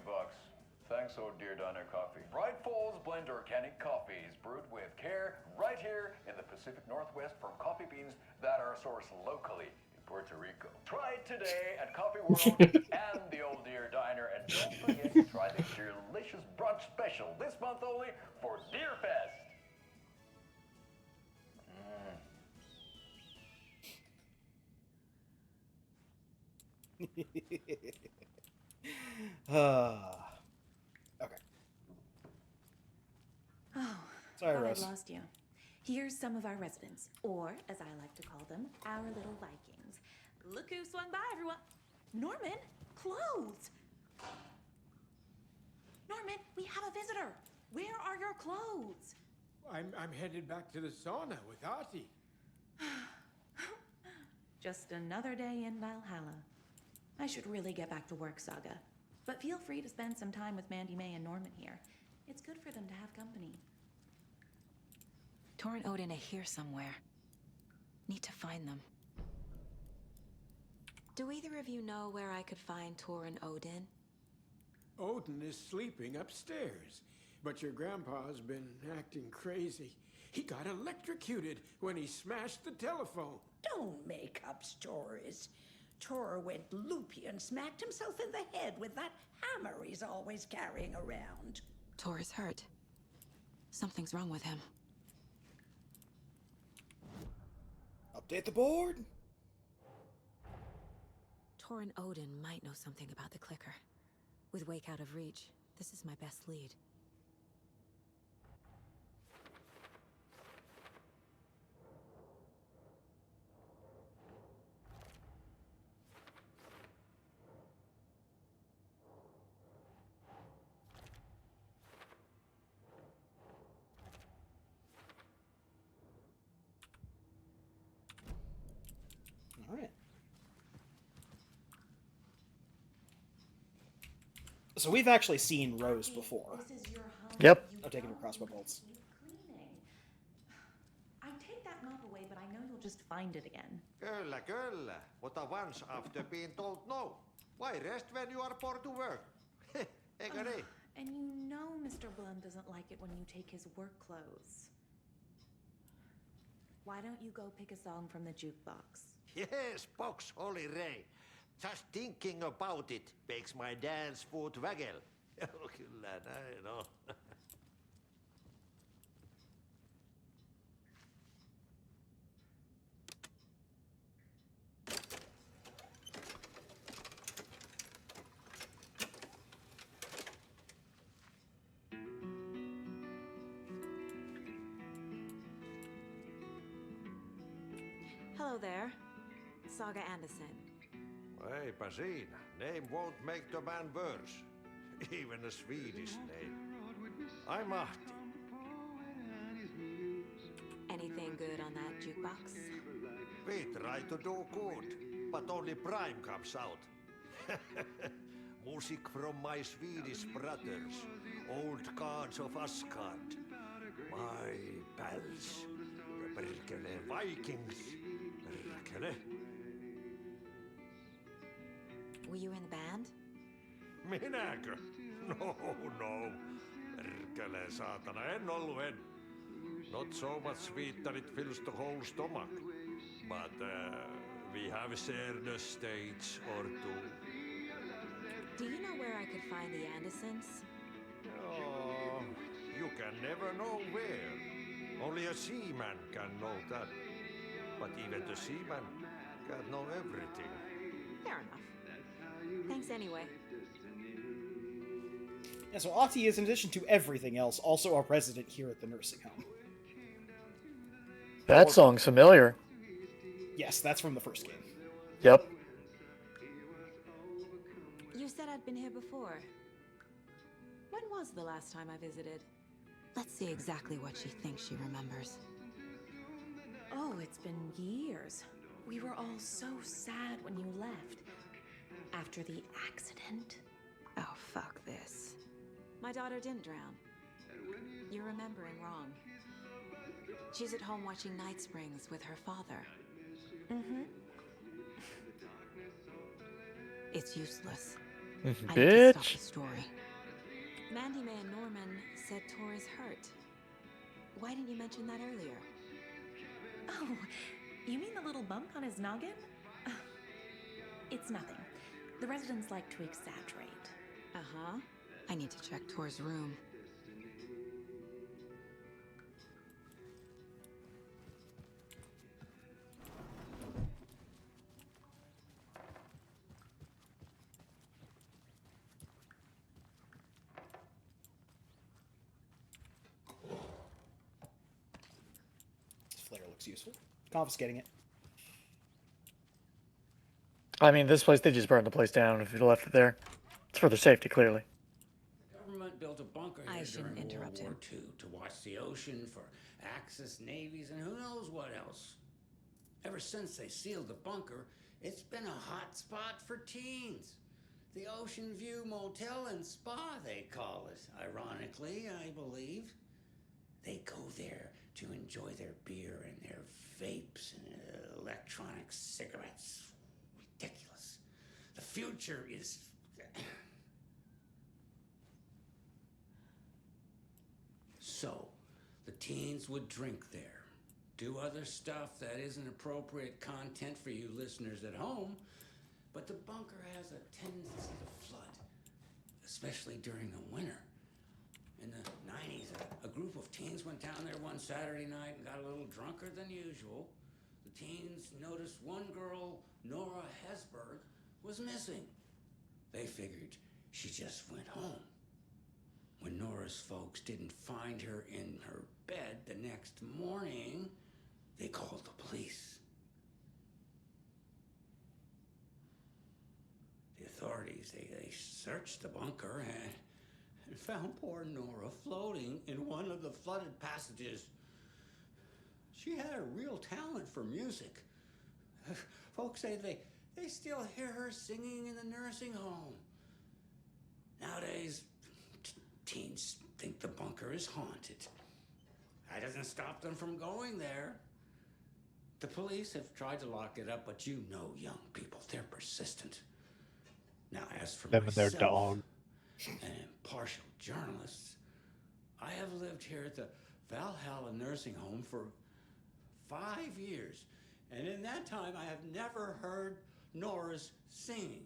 Thanks, Old Deer Diner Coffee. Bright Falls Blend Organic Coffee is brewed with care right here in the Pacific Northwest from coffee beans that are sourced locally in Puerto Rico. Try it today at Coffee World and the Old Deer Diner, and don't forget to try the delicious brunch special this month only for Deer Fest. Okay. Oh, Sorry, thought I'd Rose. lost you. Here's some of our residents, or as I like to call them, our little Vikings. Look who swung by, everyone. Norman, clothes. Norman, we have a visitor. Where are your clothes? I'm headed back to the sauna with Artie. Just another day in Valhalla. I should really get back to work, Saga. But feel free to spend some time with Mandy May and Norman here. It's good for them to have company. Thor and Odin are here somewhere. Need to find them. Do either of you know where I could find Thor and Odin? Odin is sleeping upstairs, but your grandpa's been acting crazy. He got electrocuted when he smashed the telephone. Don't make up stories. Thor went loopy and smacked himself in the head with that hammer he's always carrying around. Thor is hurt. Something's wrong with him. Update the board! Thor and Odin might know something about the clicker. With Wake out of reach, this is my best lead. Alright. So we've actually seen Rose before. Yep. I'm taking her crossbow bolts. I take that mop away, but I know you'll just find it again. Kyllä, kyllä. Mutta once after being told no. Why rest when you are poor to work? Eikö niin? And you know Mr. Blum doesn't like it when you take his work clothes. Why don't you go pick a song from the jukebox? Yes, box Holy Ray. Just thinking about it makes my dance foot waggle. Kyllä näin on. Hello there. Saga Anderson. Eipä siinä. Name won't make the man worse. Even a Swedish name. I'm Ahti. Anything good on that jukebox? We try to do good. but only Prime comes out. Music from my Swedish brothers, old gods of Asgard. My pals, the Perkele Vikings. Perkele. Were you in the band? Minäkö? No. Perkele saatana, en ollut. Not so much sweet that it fills the whole stomach. But we have shared a stage or two. Do you know where I could find the Andersons? Oh, you can never know where. Only a seaman can know that. But even the seaman can't know everything. Fair enough. Thanks anyway. Yeah, so Ahti is, in addition to everything else, also a resident here at the nursing home. That song's familiar. Yes, that's from the first game. Yep. You said I'd been here before. When was the last time I visited? Let's see exactly what she thinks she remembers. Oh, it's been years. We were all so sad when you left. After the accident. Oh, fuck this. My daughter didn't drown. You're remembering wrong. She's at home watching Night Springs with her father. Mm-hmm. It's useless. I need to stop Bitch. the story. Mandy May and Norman said Tor is hurt. Why didn't you mention that earlier? Oh, you mean the little bump on his noggin? It's nothing. The residents like to exaggerate. Uh-huh. I need to check Tor's room. This flare looks useful. Confiscating it. I mean, this place, they just burned the place down if you left it there. It's for their safety, clearly. The government built a bunker I here shouldn't during interrupt World War II to watch the ocean for Axis navies and who knows what else. Ever since they sealed the bunker, it's been a hot spot for teens. The Ocean View Motel and Spa, they call it. Ironically, I believe. They go there to enjoy their beer and their vapes and electronic cigarettes. Ridiculous. The future is... So, the teens would drink there, do other stuff that isn't appropriate content for you listeners at home, but the bunker has a tendency to flood, especially during the winter. In the 90s, a group of teens went down there one Saturday night and got a little drunker than usual. The teens noticed one girl, Nora Hesberg, was missing. They figured she just went home. When Nora's folks didn't find her in her bed the next morning, they called the police. The authorities, they searched the bunker and found poor Nora floating in one of the flooded passages. She had a real talent for music. Folks say they still hear her singing in the nursing home. Nowadays, teens think the bunker is haunted. That doesn't stop them from going there. The police have tried to lock it up, but you know young people, they're persistent. Now, as for Them and their myself, dog. an impartial journalist, I have lived here at the Valhalla nursing home for 5 years, and in that time I have never heard Nora's singing.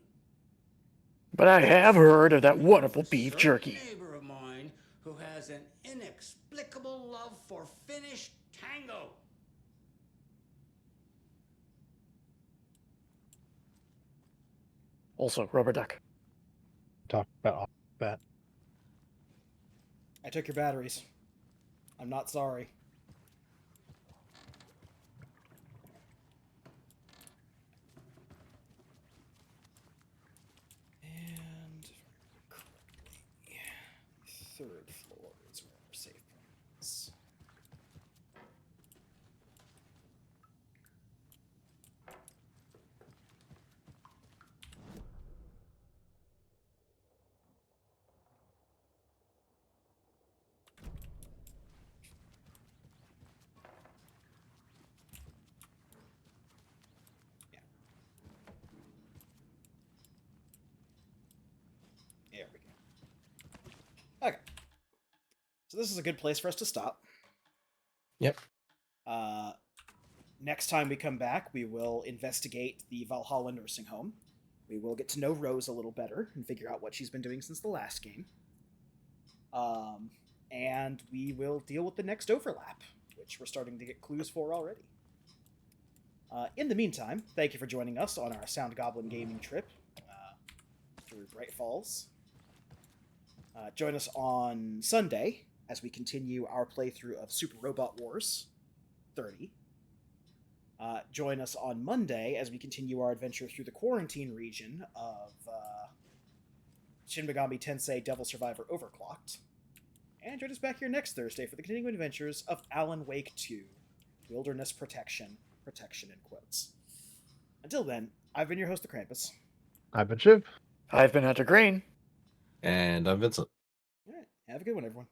But I have heard of that wonderful beef jerky. A neighbor of mine who has an inexplicable love for Finnish tango. Also, rubber duck. Talk about that. I took your batteries. I'm not sorry. And third floor is where our safe point is. this is a good place for us to stop. Yep. Next time we come back, we will investigate the Valhalla nursing home. We will get to know Rose a little better and figure out what she's been doing since the last game. And we will deal with the next overlap, which we're starting to get clues for already. In the meantime, thank you for joining us on our Sound Goblin gaming trip through Bright Falls. Join us on Sunday as we continue our playthrough of Super Robot Wars 30. Join us on Monday as we continue our adventure through the quarantine region of Shin Megami Tensei Devil Survivor Overclocked. And join us back here next Thursday for the continuing adventures of Alan Wake 2, Wilderness Protection. Protection in quotes. Until then, I've been your host, the Krampus. I've been Shiv. I've been Hunter Green. And I'm Vincent. All right, have a good one, everyone.